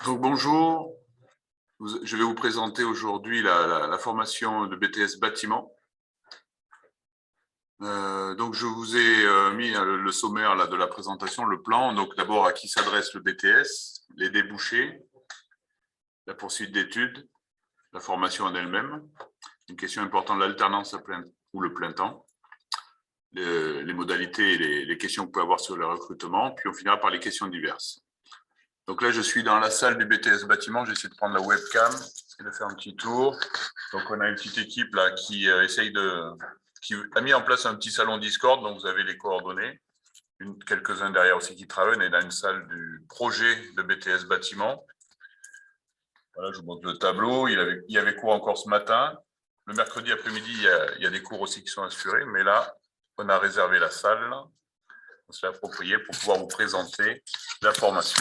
Donc, bonjour, je vais vous présenter aujourd'hui la formation de BTS bâtiment. Donc, je vous ai mis le sommaire là, de la présentation, le plan. Donc, d'abord, à qui s'adresse le BTS, les débouchés, la poursuite d'études, la formation en elle-même, une question importante, l'alternance ou le plein temps, les modalités et les questions que vous pouvez avoir sur le recrutement, puis on finira par les questions diverses. Donc là, je suis dans la salle du BTS bâtiment. J'essaie de prendre la webcam et de faire un petit tour. Donc, on a une petite équipe là qui qui a mis en place un petit salon Discord. Donc, vous avez les coordonnées. Quelques-uns derrière aussi qui travaillent. On est dans une salle du projet de BTS bâtiment. Voilà, je vous montre le tableau. Il y avait cours encore ce matin. Le mercredi après-midi, il y a des cours aussi qui sont assurés. Mais là, on a réservé la salle. On s'est approprié pour pouvoir vous présenter la formation.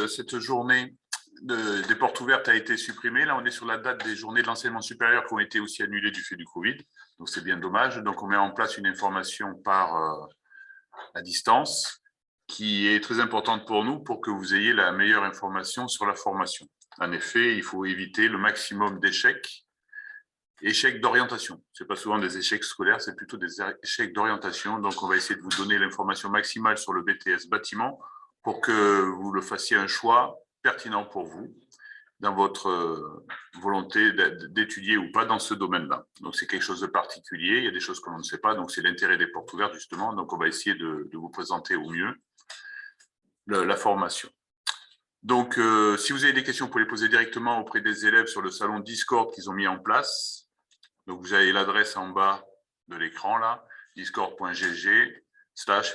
Cette journée des portes ouvertes a été supprimée. Là, on est sur la date des journées de l'enseignement supérieur qui ont été aussi annulées du fait du Covid. Donc, c'est bien dommage. Donc, on met en place une information à distance qui est très importante pour nous pour que vous ayez la meilleure information sur la formation. En effet, il faut éviter le maximum d'échecs. Échecs d'orientation. Ce n'est pas souvent des échecs scolaires, c'est plutôt des échecs d'orientation. Donc, on va essayer de vous donner l'information maximale sur le BTS bâtiment pour que vous le fassiez un choix pertinent pour vous dans votre volonté d'étudier ou pas dans ce domaine-là. Donc, c'est quelque chose de particulier. Il y a des choses que l'on ne sait pas. Donc, c'est l'intérêt des portes ouvertes, justement. Donc, on va essayer de vous présenter au mieux la formation. Donc, si vous avez des questions, vous pouvez les poser directement auprès des élèves sur le salon Discord qu'ils ont mis en place. Donc, vous avez l'adresse en bas de l'écran, là, discord.gg/,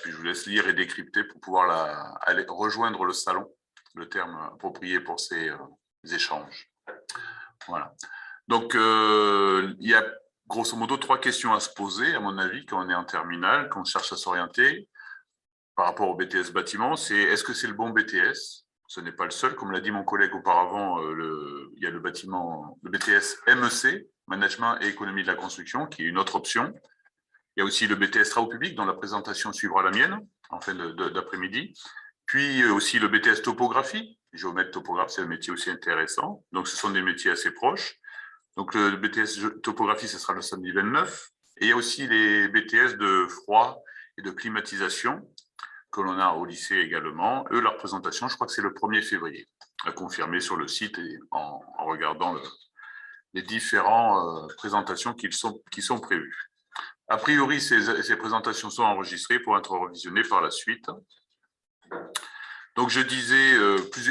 puis je vous laisse lire et décrypter pour pouvoir aller rejoindre le salon, le terme approprié pour ces échanges. Voilà. Donc, il y a grosso modo 3 questions à se poser, à mon avis, quand on est en terminale, quand on cherche à s'orienter par rapport au BTS bâtiment. C'est est-ce que c'est le bon BTS? Ce n'est pas le seul. Comme l'a dit mon collègue auparavant, il y a le BTS MEC, Management et Économie de la Construction, qui est une autre option. Il y a aussi le BTS Travaux Publics, dont la présentation suivra la mienne, en fin d'après-midi. Puis aussi le BTS Topographie, géomètre topographe, c'est un métier aussi intéressant. Donc, ce sont des métiers assez proches. Donc, le BTS Topographie, ce sera le samedi 29. Et il y a aussi les BTS de froid et de climatisation, que l'on a au lycée également. Eux, leur présentation, je crois que c'est le 1er février, à confirmer sur le site et en regardant les différentes présentations qui sont prévues. A priori, ces présentations sont enregistrées pour être revisionnées par la suite. Donc, je disais,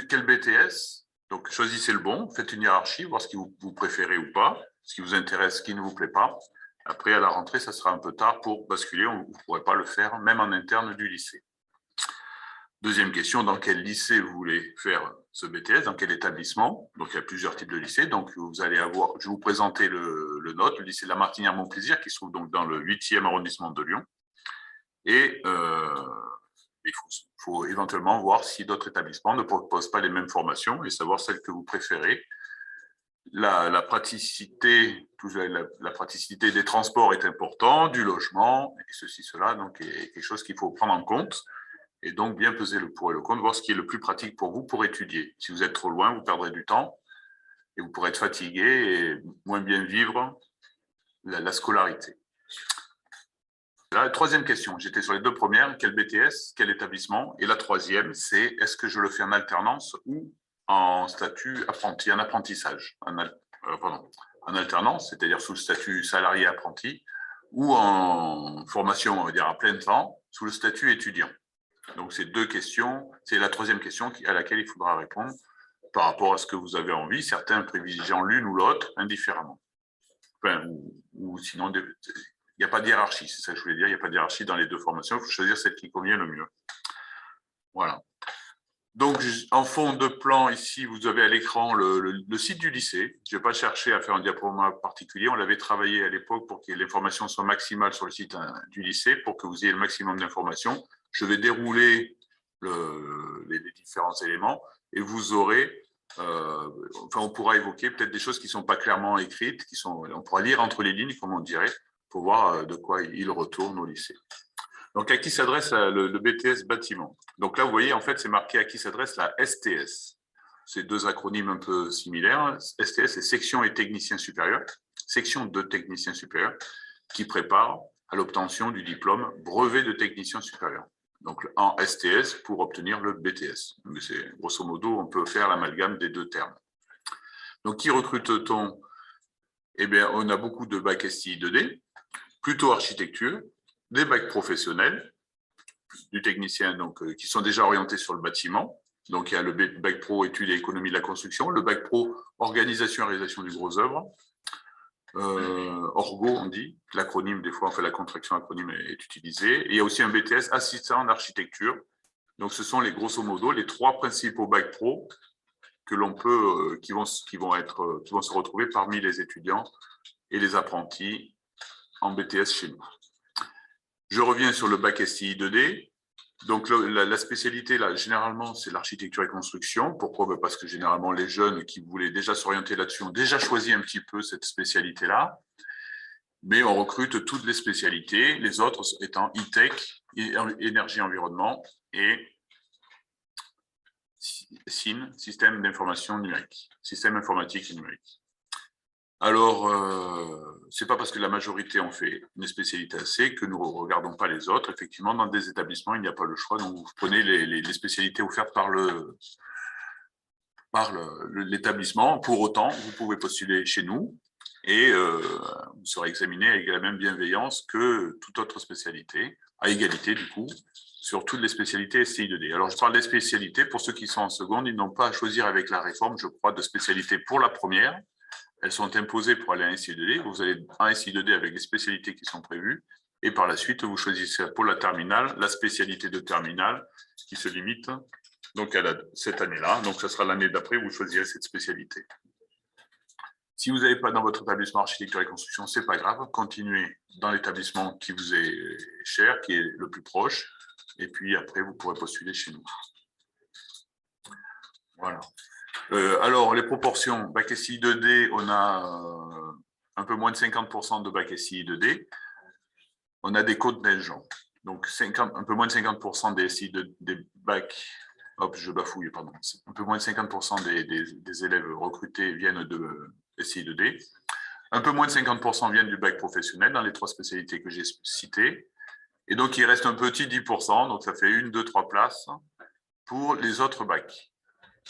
quel BTS? Donc, choisissez le bon, faites une hiérarchie, voir ce que vous préférez ou pas, ce qui vous intéresse, ce qui ne vous plaît pas. Après, à la rentrée, ça sera un peu tard pour basculer. Vous ne pourrez pas le faire, même en interne du lycée. Deuxième question, dans quel lycée vous voulez faire ce BTS, dans quel établissement? Donc, il y a plusieurs types de lycées. Donc, vous allez avoir, je vais vous présenter le nôtre, le lycée de la Martinière-Montplaisir, qui se trouve donc dans le 8e arrondissement de Lyon. Et il faut éventuellement voir si d'autres établissements ne proposent pas les mêmes formations et savoir celle que vous préférez. La praticité des transports est importante, du logement, et ceci, cela, donc est quelque chose qu'il faut prendre en compte. Et donc, bien peser le pour et le contre, voir ce qui est le plus pratique pour vous pour étudier. Si vous êtes trop loin, vous perdrez du temps et vous pourrez être fatigué et moins bien vivre la scolarité. La troisième question, j'étais sur les 2 premières, quel BTS, quel établissement? Et la troisième, c'est est-ce que je le fais en alternance ou en statut apprenti, en apprentissage, en alternance, c'est-à-dire sous le statut salarié apprenti, ou en formation, on va dire, à plein temps, sous le statut étudiant. Donc, ces 2 questions, c'est la troisième question à laquelle il faudra répondre par rapport à ce que vous avez envie, certains privilégiant l'une ou l'autre indifféremment. Enfin, ou sinon, il n'y a pas de hiérarchie, c'est ça que je voulais dire, il n'y a pas de hiérarchie dans les 2 formations, il faut choisir celle qui convient le mieux. Voilà. Donc, en fond de plan, ici, vous avez à l'écran le site du lycée. Je ne vais pas chercher à faire un diaporama particulier. On l'avait travaillé à l'époque pour que l'information soit maximale sur le site du lycée, pour que vous ayez le maximum d'informations. Je vais dérouler les différents éléments et vous aurez, on pourra évoquer peut-être des choses qui ne sont pas clairement écrites, on pourra lire entre les lignes, comme on dirait, pour voir de quoi il retourne au lycée. Donc, à qui s'adresse le BTS bâtiment? Donc là, vous voyez, en fait, c'est marqué à qui s'adresse la STS. C'est deux acronymes un peu similaires. STS, c'est section et technicien supérieur. Section de technicien supérieur qui prépare à l'obtention du diplôme brevet de technicien supérieur. Donc, en STS pour obtenir le BTS. Mais c'est, grosso modo, on peut faire l'amalgame des deux termes. Donc, qui recrute-t-on? Eh bien, on a beaucoup de bacs STI 2D, plutôt architecture, des bacs professionnels, du technicien donc, qui sont déjà orientés sur le bâtiment. Donc, il y a le bac pro études et économie de la construction, le bac pro organisation et réalisation du gros œuvre, Orgo, on dit, l'acronyme, des fois, la contraction acronyme est utilisée. Et il y a aussi un BTS assistant en architecture. Donc, ce sont grosso modo les trois principaux bacs pro que l'on peut, qui vont se retrouver parmi les étudiants et les apprentis en BTS chez nous. Je reviens sur le bac STI 2D. Donc, la spécialité, là, généralement, c'est l'architecture et construction. Pourquoi? Parce que généralement, les jeunes qui voulaient déjà s'orienter là-dessus ont déjà choisi un petit peu cette spécialité-là. Mais on recrute toutes les spécialités, les autres étant e-tech, énergie environnement et SIN, système d'information numérique, système informatique et numérique. Alors, c'est pas parce que la majorité en fait une spécialité assez que nous ne regardons pas les autres. Effectivement, dans des établissements, il n'y a pas le choix. Donc, vous prenez les spécialités offertes par l'établissement. Pour autant, vous pouvez postuler chez nous et vous serez examiné avec la même bienveillance que toute autre spécialité, à égalité du coup, sur toutes les spécialités STI 2D. Alors, je parle des spécialités. Pour ceux qui sont en seconde, ils n'ont pas à choisir avec la réforme, je crois, de spécialité pour la première. Elles sont imposées pour aller en STI 2D. Vous allez en STI 2D avec les spécialités qui sont prévues. Et par la suite, vous choisissez pour la terminale, la spécialité de terminale qui se limite donc à cette année-là. Donc, ce sera l'année d'après, vous choisirez cette spécialité. Si vous n'avez pas dans votre établissement architecture et construction, ce n'est pas grave. Continuez dans l'établissement qui vous est cher, qui est le plus proche. Et puis après, vous pourrez postuler chez nous. Voilà. Alors, les proportions, bac STI 2D, on a un peu moins de 50% de bac STI 2D. On a des codes belges. Donc, un peu moins de 50% des bacs, hop, je bafouille, pardon. Un peu moins de 50% des élèves recrutés viennent de STI 2D. Un peu moins de 50% viennent du bac professionnel dans les trois spécialités que j'ai citées. Et donc, il reste un petit 10%, donc ça fait 1, 2, 3 places pour les autres bacs.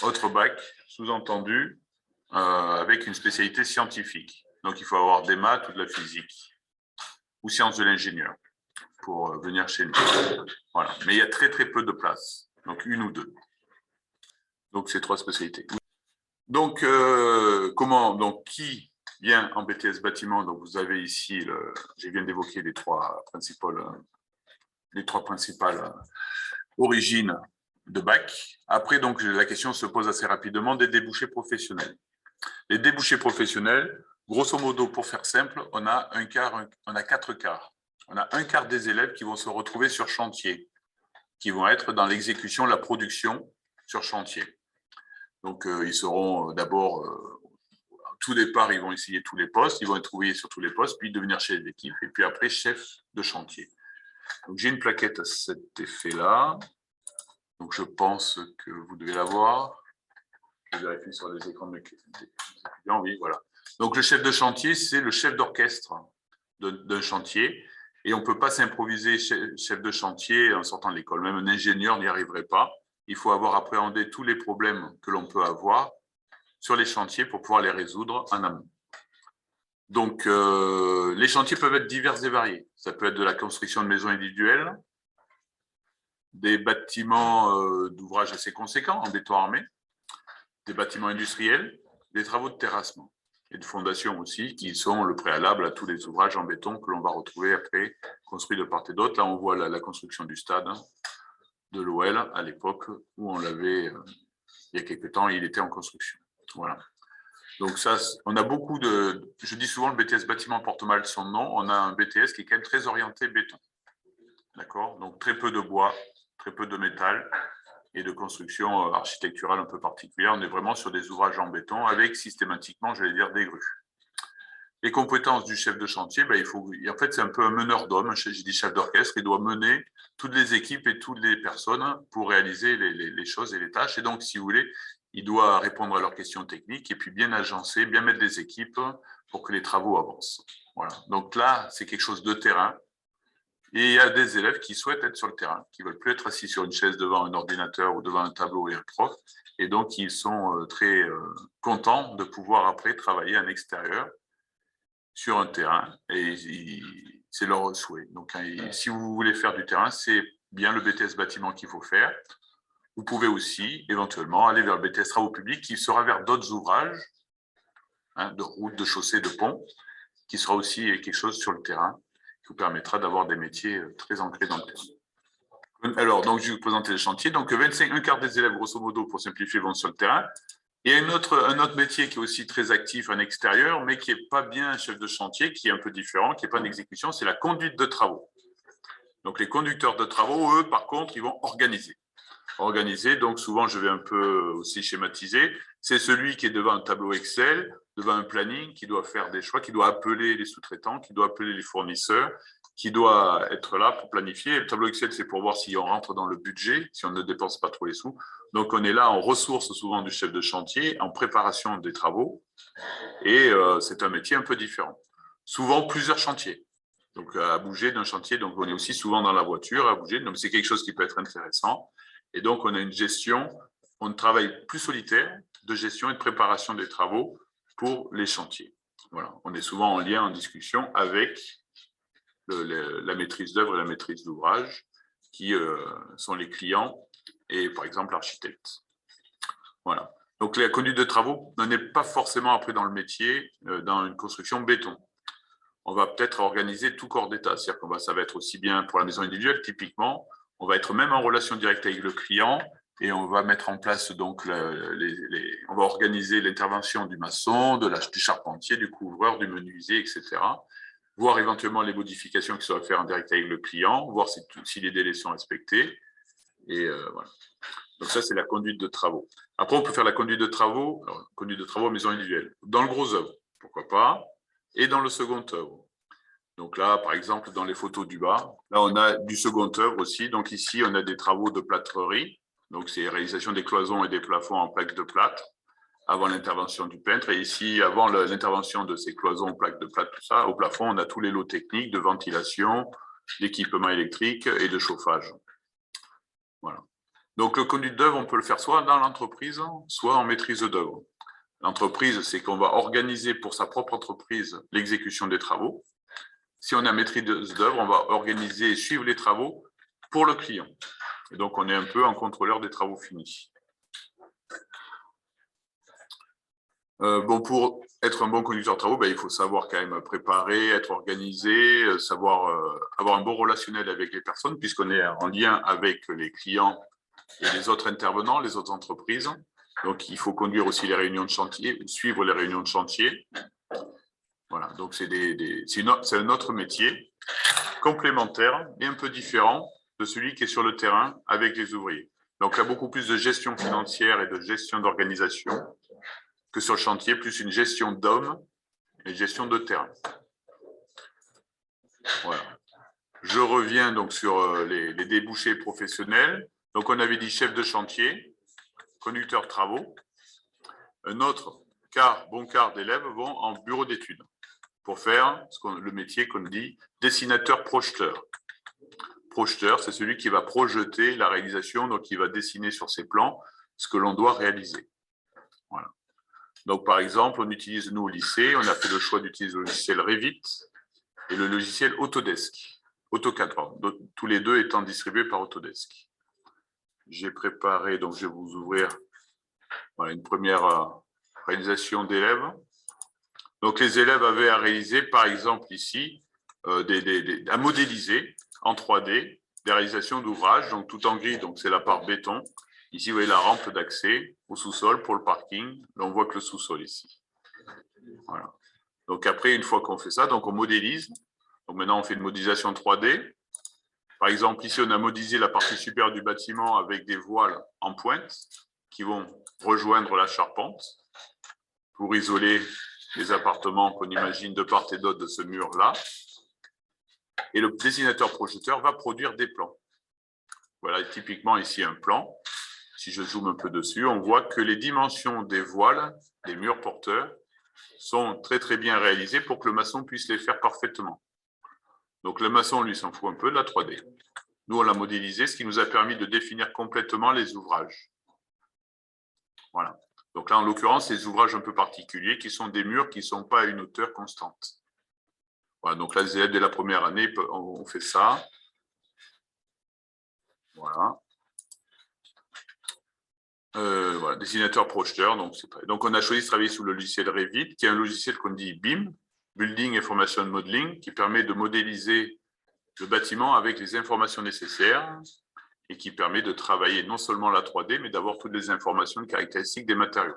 Autres bacs, sous-entendu, avec une spécialité scientifique. Donc, il faut avoir des maths ou de la physique ou sciences de l'ingénieur pour venir chez nous. Voilà. Mais il y a très, très peu de places, donc 1 ou 2. Donc, ces trois spécialités. Donc, qui vient en BTS bâtiment? Donc, vous avez ici, je viens d'évoquer les trois principales origines de bac. Après, donc, la question se pose assez rapidement des débouchés professionnels. Les débouchés professionnels, grosso modo, pour faire simple, on a 4 quarts. On a un quart des élèves qui vont se retrouver sur chantier, qui vont être dans l'exécution, la production sur chantier. Donc, ils seront d'abord, tout départ, ils vont essayer tous les postes, ils vont être ouvriers sur tous les postes, puis devenir chef d'équipe, et puis après, chef de chantier. Donc, j'ai une plaquette à cet effet-là. Donc, je pense que vous devez la voir. Je vérifie sur les écrans de étudiants. Oui, voilà. Donc, le chef de chantier, c'est le chef d'orchestre d'un chantier. Et on ne peut pas s'improviser chef de chantier en sortant de l'école. Même un ingénieur n'y arriverait pas. Il faut avoir appréhendé tous les problèmes que l'on peut avoir sur les chantiers pour pouvoir les résoudre en amont. Donc, les chantiers peuvent être divers et variés. Ça peut être de la construction de maisons individuelles, des bâtiments d'ouvrages assez conséquents en béton armé, des bâtiments industriels, des travaux de terrassement et de fondation aussi, qui sont le préalable à tous les ouvrages en béton que l'on va retrouver après, construits de part et d'autre. Là, on voit la construction du stade de l'OL à l'époque où on l'avait, il y a quelques temps, il était en construction. Voilà. Donc ça, on a beaucoup de... Je dis souvent, le BTS bâtiment porte mal son nom. On a un BTS qui est quand même très orienté béton. D'accord? Donc très peu de bois, très peu de métal et de construction architecturale un peu particulière. On est vraiment sur des ouvrages en béton avec systématiquement, j'allais dire, des grues. les compétences du chef de chantier, en fait, c'est un peu un meneur d'hommes, j'ai dit chef d'orchestre, il doit mener toutes les équipes et toutes les personnes pour réaliser les choses et les tâches. Et donc, si vous voulez, il doit répondre à leurs questions techniques et puis bien agencer, bien mettre des équipes pour que les travaux avancent. Voilà. Donc là, c'est quelque chose de terrain. Et il y a des élèves qui souhaitent être sur le terrain, qui ne veulent plus être assis sur une chaise devant un ordinateur ou devant un tableau et un prof. Et donc, ils sont très contents de pouvoir après travailler en extérieur sur un terrain. Et c'est leur souhait. Donc, si vous voulez faire du terrain, c'est bien le BTS bâtiment qu'il faut faire. Vous pouvez aussi, éventuellement, aller vers le BTS travaux publics qui sera vers d'autres ouvrages, de routes, de chaussées, de ponts, qui sera aussi quelque chose sur le terrain, qui vous permettra d'avoir des métiers très ancrés dans le terrain. Alors, donc, je vais vous présenter le chantier. Donc, un quart des élèves, grosso modo, pour simplifier, vont sur le terrain. Il y a un autre métier qui est aussi très actif en extérieur, mais qui n'est pas bien un chef de chantier, qui est un peu différent, qui n'est pas une exécution, c'est la conduite de travaux. Donc, les conducteurs de travaux, eux, par contre, ils vont organiser. Donc souvent je vais un peu aussi schématiser, c'est celui qui est devant un tableau Excel, devant un planning, qui doit faire des choix, qui doit appeler les sous-traitants, qui doit appeler les fournisseurs, qui doit être là pour planifier. Le tableau Excel, c'est pour voir si on rentre dans le budget, si on ne dépense pas trop les sous. Donc on est là en ressources souvent du chef de chantier, en préparation des travaux, et c'est un métier un peu différent. Souvent plusieurs chantiers. Donc à bouger d'un chantier, donc on est aussi souvent dans la voiture à bouger, donc c'est quelque chose qui peut être intéressant. Et donc, on a une gestion, on travaille plus solitaire de gestion et de préparation des travaux pour les chantiers. Voilà. On est souvent en lien, en discussion avec la maîtrise d'œuvre et la maîtrise d'ouvrage, qui sont les clients et, par exemple, l'architecte. Voilà. Donc, la conduite de travaux n'est pas forcément après dans le métier, dans une construction béton. On va peut-être organiser tout corps d'état, c'est-à-dire que ça va être aussi bien pour la maison individuelle, typiquement, on va être même en relation directe avec le client et on va mettre en place donc on va organiser l'intervention du maçon, du charpentier, du couvreur, du menuisier, etc. Voir éventuellement les modifications qui sont à faire en direct avec le client, voir si les délais sont respectés. Et voilà. Donc ça, c'est la conduite de travaux. Après, on peut faire la conduite de travaux maison individuelle. Dans le gros œuvre, pourquoi pas, et dans le second œuvre. Donc là, par exemple, dans les photos du bas, là, on a du second œuvre aussi. Donc ici, on a des travaux de plâtrerie. Donc, c'est réalisation des cloisons et des plafonds en plaques de plâtre avant l'intervention du peintre. Et ici, avant l'intervention de ces cloisons, plaques de plâtre, tout ça, au plafond, on a tous les lots techniques de ventilation, d'équipement électrique et de chauffage. Voilà. Donc, le conduite d'œuvre, on peut le faire soit dans l'entreprise, soit en maîtrise d'œuvre. L'entreprise, c'est qu'on va organiser pour sa propre entreprise l'exécution des travaux. Si on a maîtrise d'œuvre, on va organiser et suivre les travaux pour le client. Et donc, on est un peu en contrôleur des travaux finis. Pour être un bon conducteur de travaux, il faut savoir quand même préparer, être organisé, savoir avoir un bon relationnel avec les personnes, puisqu'on est en lien avec les clients et les autres intervenants, les autres entreprises. Donc, il faut conduire aussi les réunions de chantier, suivre les réunions de chantier. Voilà, donc c'est un autre métier complémentaire et un peu différent de celui qui est sur le terrain avec les ouvriers. Donc, il y a beaucoup plus de gestion financière et de gestion d'organisation que sur le chantier, plus une gestion d'hommes et gestion de terrain. Voilà. Je reviens donc sur les débouchés professionnels. Donc, on avait dit chef de chantier, conducteur de travaux. Un autre bon quart d'élèves vont en bureau d'études pour faire le métier qu'on dit dessinateur-projeteur. Projeteur, c'est celui qui va projeter la réalisation, donc il va dessiner sur ses plans ce que l'on doit réaliser. Voilà. Donc, par exemple, on utilise, nous, au lycée, on a fait le choix d'utiliser le logiciel Revit et le logiciel Autodesk. AutoCAD, pardon, tous les deux étant distribués par Autodesk. J'ai préparé, donc je vais vous ouvrir une première réalisation d'élèves. Donc, les élèves avaient à réaliser, par exemple, ici, à modéliser en 3D des réalisations d'ouvrages, donc tout en gris, donc c'est la part béton. Ici, vous voyez la rampe d'accès au sous-sol pour le parking. Là, on voit que le sous-sol ici. Voilà. Donc après, une fois qu'on fait ça, donc on modélise. Donc maintenant, on fait une modélisation 3D. Par exemple, ici, on a modélisé la partie supérieure du bâtiment avec des voiles en pointe qui vont rejoindre la charpente pour isoler les appartements qu'on imagine de part et d'autre de ce mur-là. Et le dessinateur projeteur va produire des plans. Voilà, typiquement ici un plan. Si je zoome un peu dessus, on voit que les dimensions des voiles, des murs porteurs, sont très très bien réalisées pour que le maçon puisse les faire parfaitement. Donc le maçon, lui, s'en fout un peu de la 3D. Nous, on l'a modélisé, ce qui nous a permis de définir complètement les ouvrages. Voilà. Donc là, en l'occurrence, ces ouvrages un peu particuliers qui sont des murs qui ne sont pas à une hauteur constante. Voilà, donc là, dès la première année, on fait ça. Voilà. Voilà, dessinateur projeteur. Donc, on a choisi de travailler sous le logiciel Revit, qui est un logiciel qu'on dit BIM, Building Information Modeling, qui permet de modéliser le bâtiment avec les informations nécessaires et qui permet de travailler non seulement la 3D, mais d'avoir toutes les informations caractéristiques des matériaux.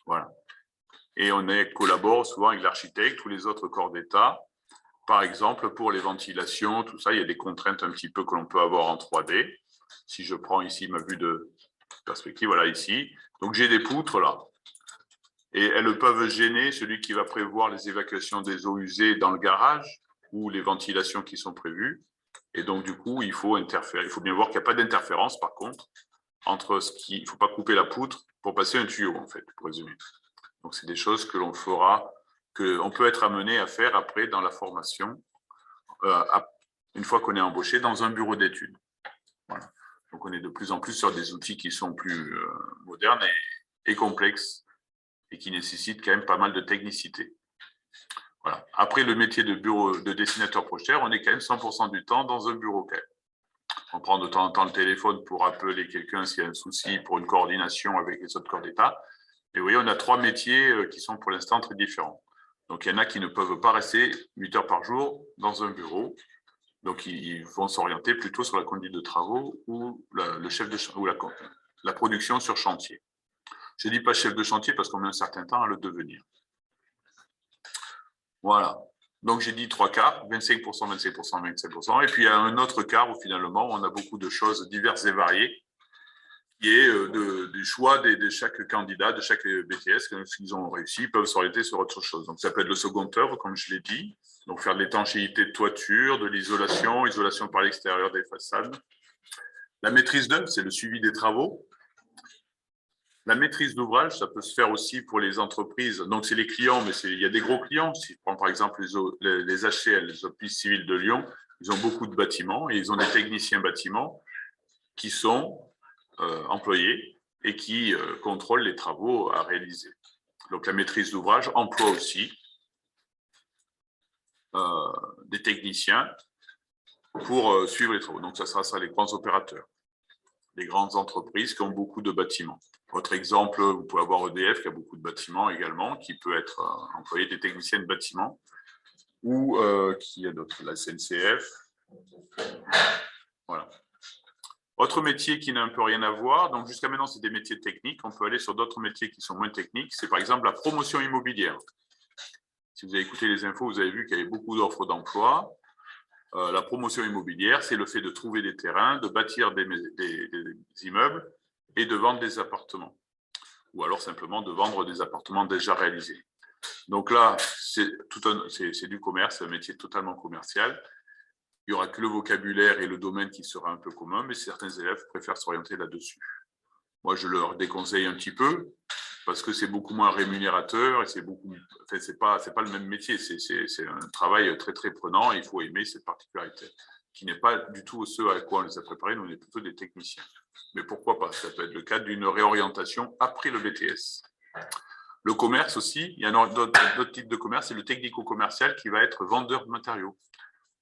Voilà. Et on collabore souvent avec l'architecte ou les autres corps d'État. Par exemple, pour les ventilations, tout ça, il y a des contraintes un petit peu que l'on peut avoir en 3D. Si je prends ici ma vue de perspective, voilà ici. Donc, j'ai des poutres là. Et elles peuvent gêner celui qui va prévoir les évacuations des eaux usées dans le garage ou les ventilations qui sont prévues. Et donc, du coup, il faut interférer. Il faut bien voir qu'il n'y a pas d'interférence, par contre, entre ce qui... Il ne faut pas couper la poutre pour passer un tuyau, en fait, pour résumer. Donc, c'est des choses que l'on fera, qu'on peut être amené à faire après dans la formation, une fois qu'on est embauché dans un bureau d'études. Voilà. Donc, on est de plus en plus sur des outils qui sont plus modernes et complexes et qui nécessitent quand même pas mal de technicité. Voilà. Après le métier de dessinateur projeteur, on est quand même 100% du temps dans un bureau quand même. On prend de temps en temps le téléphone pour appeler quelqu'un s'il y a un souci pour une coordination avec les autres corps d'État. Et vous voyez, on a 3 métiers qui sont pour l'instant très différents. Donc, il y en a qui ne peuvent pas rester 8 heures par jour dans un bureau. Donc, ils vont s'orienter plutôt sur la conduite de travaux ou le chef de ou la production sur chantier. Je ne dis pas chef de chantier parce qu'on met un certain temps à le devenir. Voilà. Donc, j'ai dit 3 quarts, 25%, 25%, 25%. Et puis, il y a un autre quart où finalement, on a beaucoup de choses diverses et variées, qui est du choix de chaque candidat, de chaque BTS, qu'ils ont réussi, ils peuvent s'orienter sur autre chose. Donc, ça peut être le second œuvre, comme je l'ai dit. Donc, faire de l'étanchéité de toiture, de l'isolation, isolation par l'extérieur des façades. La maîtrise d'œuvre, c'est le suivi des travaux. La maîtrise d'ouvrage, ça peut se faire aussi pour les entreprises. Donc, c'est les clients, mais il y a des gros clients. Si je prends par exemple les HCL, les Offices civils de Lyon, ils ont beaucoup de bâtiments et ils ont des techniciens bâtiments qui sont employés et qui contrôlent les travaux à réaliser. Donc, la maîtrise d'ouvrage emploie aussi des techniciens pour suivre les travaux. Donc, ça sera ça les grands opérateurs, les grandes entreprises qui ont beaucoup de bâtiments. Autre exemple, vous pouvez avoir EDF qui a beaucoup de bâtiments également, qui peut être employé des techniciens de bâtiments, ou qui a d'autres, la SNCF. Voilà. Autre métier qui n'a un peu rien à voir, donc jusqu'à maintenant c'est des métiers techniques, on peut aller sur d'autres métiers qui sont moins techniques, c'est par exemple la promotion immobilière. Si vous avez écouté les infos, vous avez vu qu'il y avait beaucoup d'offres d'emploi. La promotion immobilière, c'est le fait de trouver des terrains, de bâtir des immeubles et de vendre des appartements. Ou alors simplement de vendre des appartements déjà réalisés. Donc là, c'est du commerce, c'est un métier totalement commercial. Il n'y aura que le vocabulaire et le domaine qui sera un peu commun, mais certains élèves préfèrent s'orienter là-dessus. Moi, je leur déconseille un petit peu, parce que c'est beaucoup moins rémunérateur et c'est pas le même métier. C'est un travail très, très prenant et il faut aimer cette particularité, qui n'est pas du tout ce à quoi on les a préparés. Nous, on est plutôt des techniciens. Mais pourquoi pas? Ça peut être le cas d'une réorientation après le BTS. Le commerce aussi, il y a d'autres types de commerce, c'est le technico-commercial qui va être vendeur de matériaux.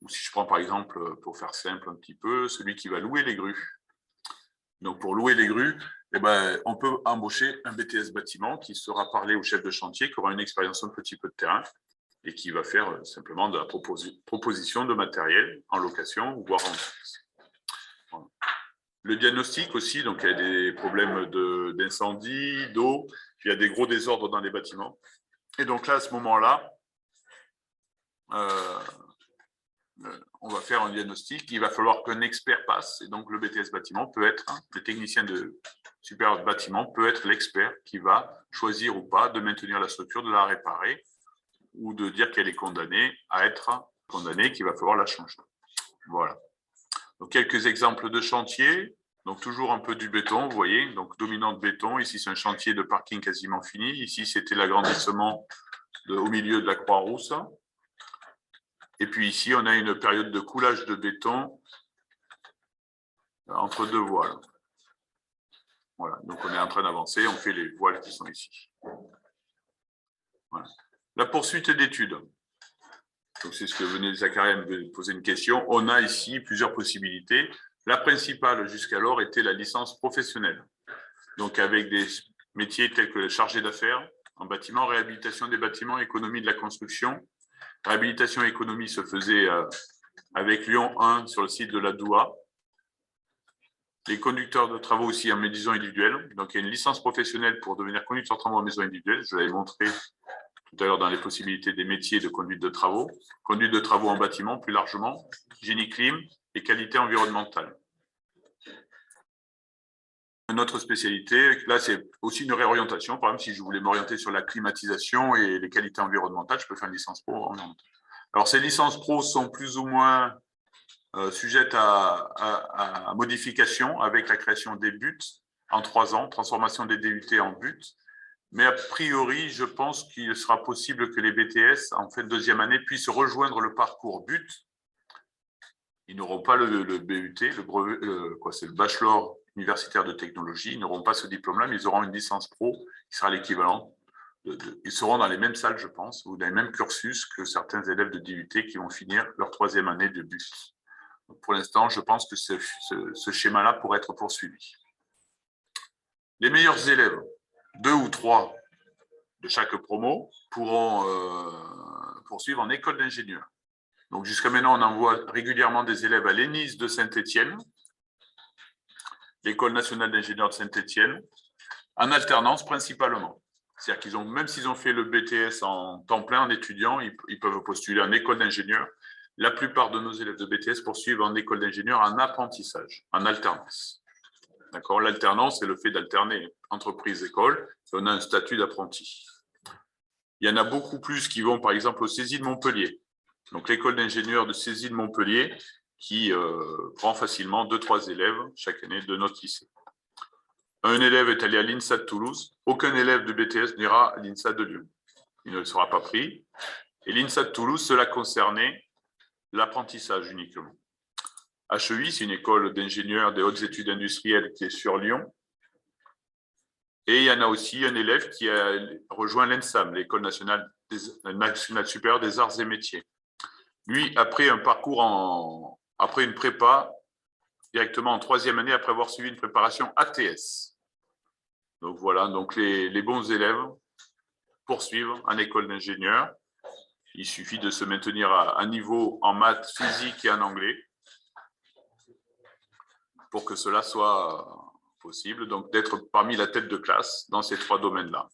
Ou si je prends par exemple, pour faire simple un petit peu, celui qui va louer les grues. Donc pour louer les grues, eh ben, on peut embaucher un BTS bâtiment qui sera parlé au chef de chantier, qui aura une expérience un petit peu de terrain et qui va faire simplement de la proposition de matériel en location, voire en fixe. Voilà. Le diagnostic aussi, donc il y a des problèmes d'incendie, d'eau, il y a des gros désordres dans les bâtiments. Et donc là, à ce moment-là, on va faire un diagnostic. Il va falloir qu'un expert passe. Et donc, le BTS bâtiment peut être, les techniciens supérieure de bâtiment peut être l'expert qui va choisir ou pas de maintenir la structure, de la réparer ou de dire qu'elle est condamnée à être condamnée, qu'il va falloir la changer. Voilà. Donc, quelques exemples de chantier. Donc, toujours un peu du béton, vous voyez. Donc, dominante béton. Ici, c'est un chantier de parking quasiment fini. Ici, c'était l'agrandissement au milieu de la Croix-Rousse. Et puis ici, on a une période de coulage de béton entre deux voiles. Voilà, donc on est en train d'avancer, on fait les voiles qui sont ici. Voilà. La poursuite d'études. Donc c'est ce que venait Zachary me poser une question. On a ici plusieurs possibilités. La principale jusqu'alors était la licence professionnelle. Donc avec des métiers tels que chargé d'affaires en bâtiment, réhabilitation des bâtiments, économie de la construction. Réhabilitation et économie se faisait avec Lyon 1 sur le site de la Doua. Les conducteurs de travaux aussi en maison individuelle. Donc, il y a une licence professionnelle pour devenir conducteur de travaux en maison individuelle. Je l'avais montré tout à l'heure dans les possibilités des métiers de conduite de travaux. Conduite de travaux en bâtiment, plus largement, génie clim et qualité environnementale. Une autre spécialité, là, c'est aussi une réorientation. Par exemple, si je voulais m'orienter sur la climatisation et les qualités environnementales, je peux faire une licence pro. Alors, ces licences pro sont plus ou moins sujettes à modification avec la création des buts en 3 ans, transformation des DUT en buts. Mais a priori, je pense qu'il sera possible que les BTS, en fin de deuxième année, puissent rejoindre le parcours but. Ils n'auront pas le BUT, c'est le bachelor universitaire de technologie. Ils n'auront pas ce diplôme-là, mais ils auront une licence pro qui sera l'équivalent. Ils seront dans les mêmes salles, je pense, ou dans les mêmes cursus que certains élèves de DUT qui vont finir leur 3e année de but. Donc pour l'instant, je pense que ce schéma-là pourrait être poursuivi. Les meilleurs élèves, 2 ou 3 de chaque promo, pourront poursuivre en école d'ingénieur. Donc jusqu'à maintenant, on envoie régulièrement des élèves à l'ENIS de Saint-Étienne, l'École nationale d'ingénieurs de Saint-Étienne, en alternance principalement. C'est-à-dire qu'ils ont, même s'ils ont fait le BTS en temps plein, en étudiant, ils peuvent postuler en école d'ingénieur. La plupart de nos élèves de BTS poursuivent en école d'ingénieur en apprentissage, en alternance. D'accord ? L'alternance, c'est le fait d'alterner entreprise-école. On a un statut d'apprenti. Il y en a beaucoup plus qui vont, par exemple, au CESI de Montpellier. Donc, l'école d'ingénieurs de CESI de Montpellier qui prend facilement 2-3 élèves chaque année de notre lycée. Un élève est allé à l'INSA de Toulouse. Aucun élève de BTS n'ira à l'INSA de Lyon. Il ne sera pas pris. Et l'INSA de Toulouse, cela concernait l'apprentissage uniquement. HEI, c'est une école d'ingénieurs des hautes études industrielles qui est sur Lyon. Et il y en a aussi un élève qui a rejoint l'ENSAM, l'École nationale supérieure des arts et métiers. Lui, après un parcours après une prépa, directement en 3e année, après avoir suivi une préparation ATS. Donc voilà, donc les bons élèves poursuivent en école d'ingénieur. Il suffit de se maintenir à niveau en maths, physique et en anglais pour que cela soit possible. Donc d'être parmi la tête de classe dans ces 3 domaines-là.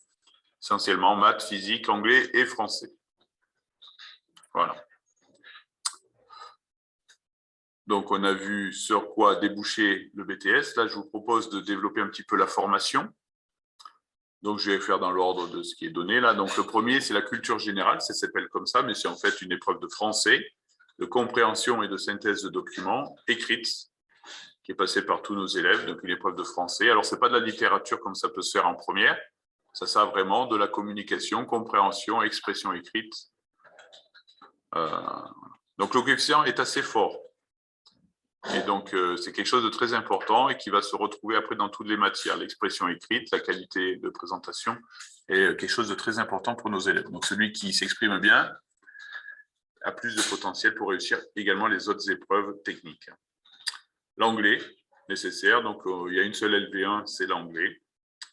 Essentiellement maths, physique, anglais et français. Voilà. Donc on a vu sur quoi déboucher le BTS. Là, je vous propose de développer un petit peu la formation. Donc, je vais faire dans l'ordre de ce qui est donné là. Donc, le premier, c'est la culture générale, ça s'appelle comme ça, mais c'est en fait une épreuve de français, de compréhension et de synthèse de documents écrite, qui est passée par tous nos élèves, donc une épreuve de français. Alors, ce n'est pas de la littérature comme ça peut se faire en première, ça sert vraiment de la communication, compréhension, expression écrite. Donc, le coefficient est assez fort. Et donc, c'est quelque chose de très important et qui va se retrouver après dans toutes les matières. L'expression écrite, la qualité de présentation est quelque chose de très important pour nos élèves. Donc, celui qui s'exprime bien a plus de potentiel pour réussir également les autres épreuves techniques. L'anglais, nécessaire. Donc, il y a une seule LV1, c'est l'anglais.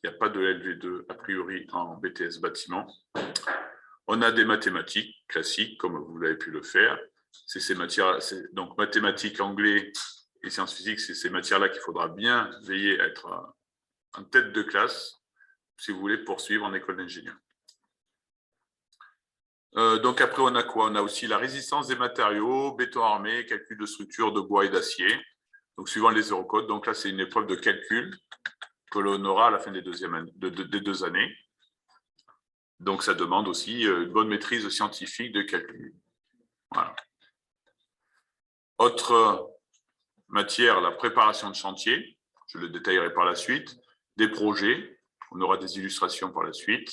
Il n'y a pas de LV2 a priori en BTS bâtiment. On a des mathématiques classiques, comme vous l'avez pu le faire. C'est ces matières, donc mathématiques, anglais et sciences physiques, c'est ces matières-là qu'il faudra bien veiller à être en tête de classe si vous voulez poursuivre en école d'ingénieur. Donc après, on a quoi? On a aussi la résistance des matériaux, béton armé, calcul de structure de bois et d'acier, donc suivant les eurocodes. Donc là, c'est une épreuve de calcul que l'on aura à la fin des 2 années. Donc, ça demande aussi une bonne maîtrise scientifique de calcul. Voilà. Autre matière, la préparation de chantier. Je le détaillerai par la suite. Des projets, on aura des illustrations par la suite.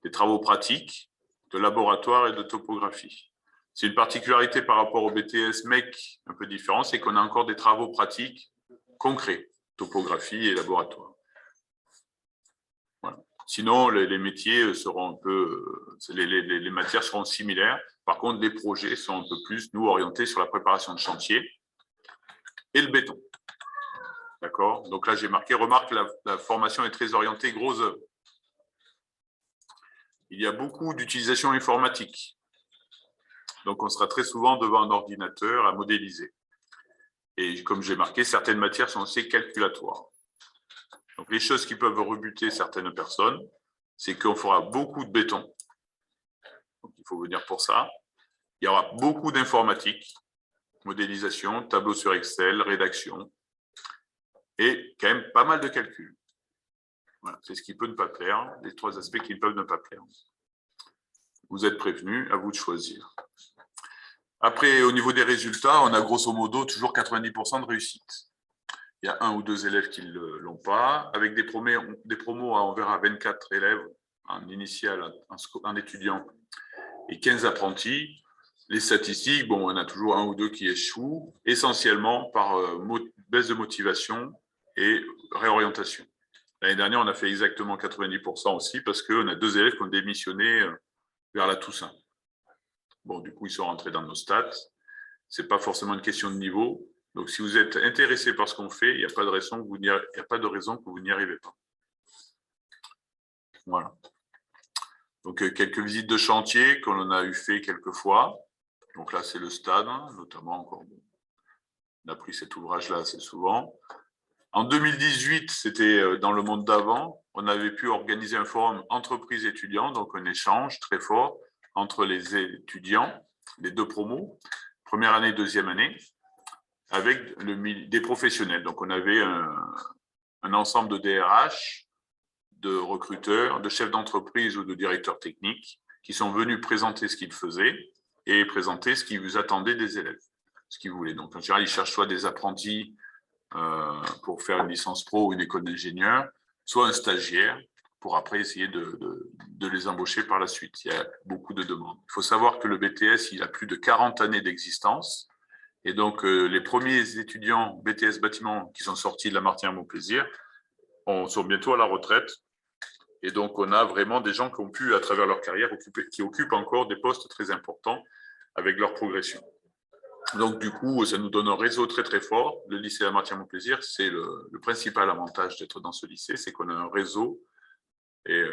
Des travaux pratiques, de laboratoire et de topographie. C'est une particularité par rapport au BTS MEC un peu différent, c'est qu'on a encore des travaux pratiques concrets, topographie et laboratoire. Voilà. Sinon, les métiers seront un peu, les matières seront similaires. Par contre, les projets sont un peu plus, nous, orientés sur la préparation de chantier et le béton. D'accord? Donc là, j'ai marqué, remarque, la formation est très orientée gros œuvres. Il y a beaucoup d'utilisation informatique. Donc, on sera très souvent devant un ordinateur à modéliser. Et comme j'ai marqué, certaines matières sont aussi calculatoires. Donc, les choses qui peuvent rebuter certaines personnes, c'est qu'on fera beaucoup de béton. Donc, il faut venir pour ça. Il y aura beaucoup d'informatique, modélisation, tableau sur Excel, rédaction, et quand même pas mal de calculs. Voilà, c'est ce qui peut ne pas plaire, les 3 aspects qui peuvent ne pas plaire. Vous êtes prévenus, à vous de choisir. Après, au niveau des résultats, on a grosso modo toujours 90% de réussite. Il y a 1 ou 2 élèves qui ne l'ont pas. Avec des promos, on verra 24 élèves en initial, en étudiant, et 15 apprentis. Les statistiques, bon, on a toujours 1 ou 2 qui échouent, essentiellement par baisse de motivation et réorientation. L'année dernière, on a fait exactement 90% aussi, parce qu'on a 2 élèves qui ont démissionné vers la Toussaint. Bon, du coup, ils sont rentrés dans nos stats. Ce n'est pas forcément une question de niveau. Donc, si vous êtes intéressé par ce qu'on fait, il n'y a pas de raison que vous n'y arrivez pas. Voilà. Donc, quelques visites de chantier qu'on a eu fait quelques fois. Donc là, c'est le stade, notamment encore. On a pris cet ouvrage-là assez souvent. En 2018, c'était dans le monde d'avant. On avait pu organiser un forum entreprise-étudiants, donc un échange très fort entre les étudiants, les 2 promos, première année, deuxième année, avec des professionnels. Donc, on avait un ensemble de DRH, de recruteurs, de chefs d'entreprise ou de directeurs techniques qui sont venus présenter ce qu'ils faisaient et présenter ce qu'ils vous attendaient des élèves, ce qu'ils voulaient. Donc, en général, ils cherchent soit des apprentis pour faire une licence pro ou une école d'ingénieur, soit un stagiaire pour après essayer de les embaucher par la suite. Il y a beaucoup de demandes. Il faut savoir que le BTS, il a plus de 40 années d'existence. Et donc, les premiers étudiants BTS bâtiment qui sont sortis de la Martinière-Montplaisir sont bientôt à la retraite. Et donc, on a vraiment des gens qui ont pu, à travers leur carrière, qui occupent encore des postes très importants avec leur progression. Donc, du coup, ça nous donne un réseau très, très fort. Le lycée La Martinière-Montplaisir, c'est le principal avantage d'être dans ce lycée, c'est qu'on a un réseau et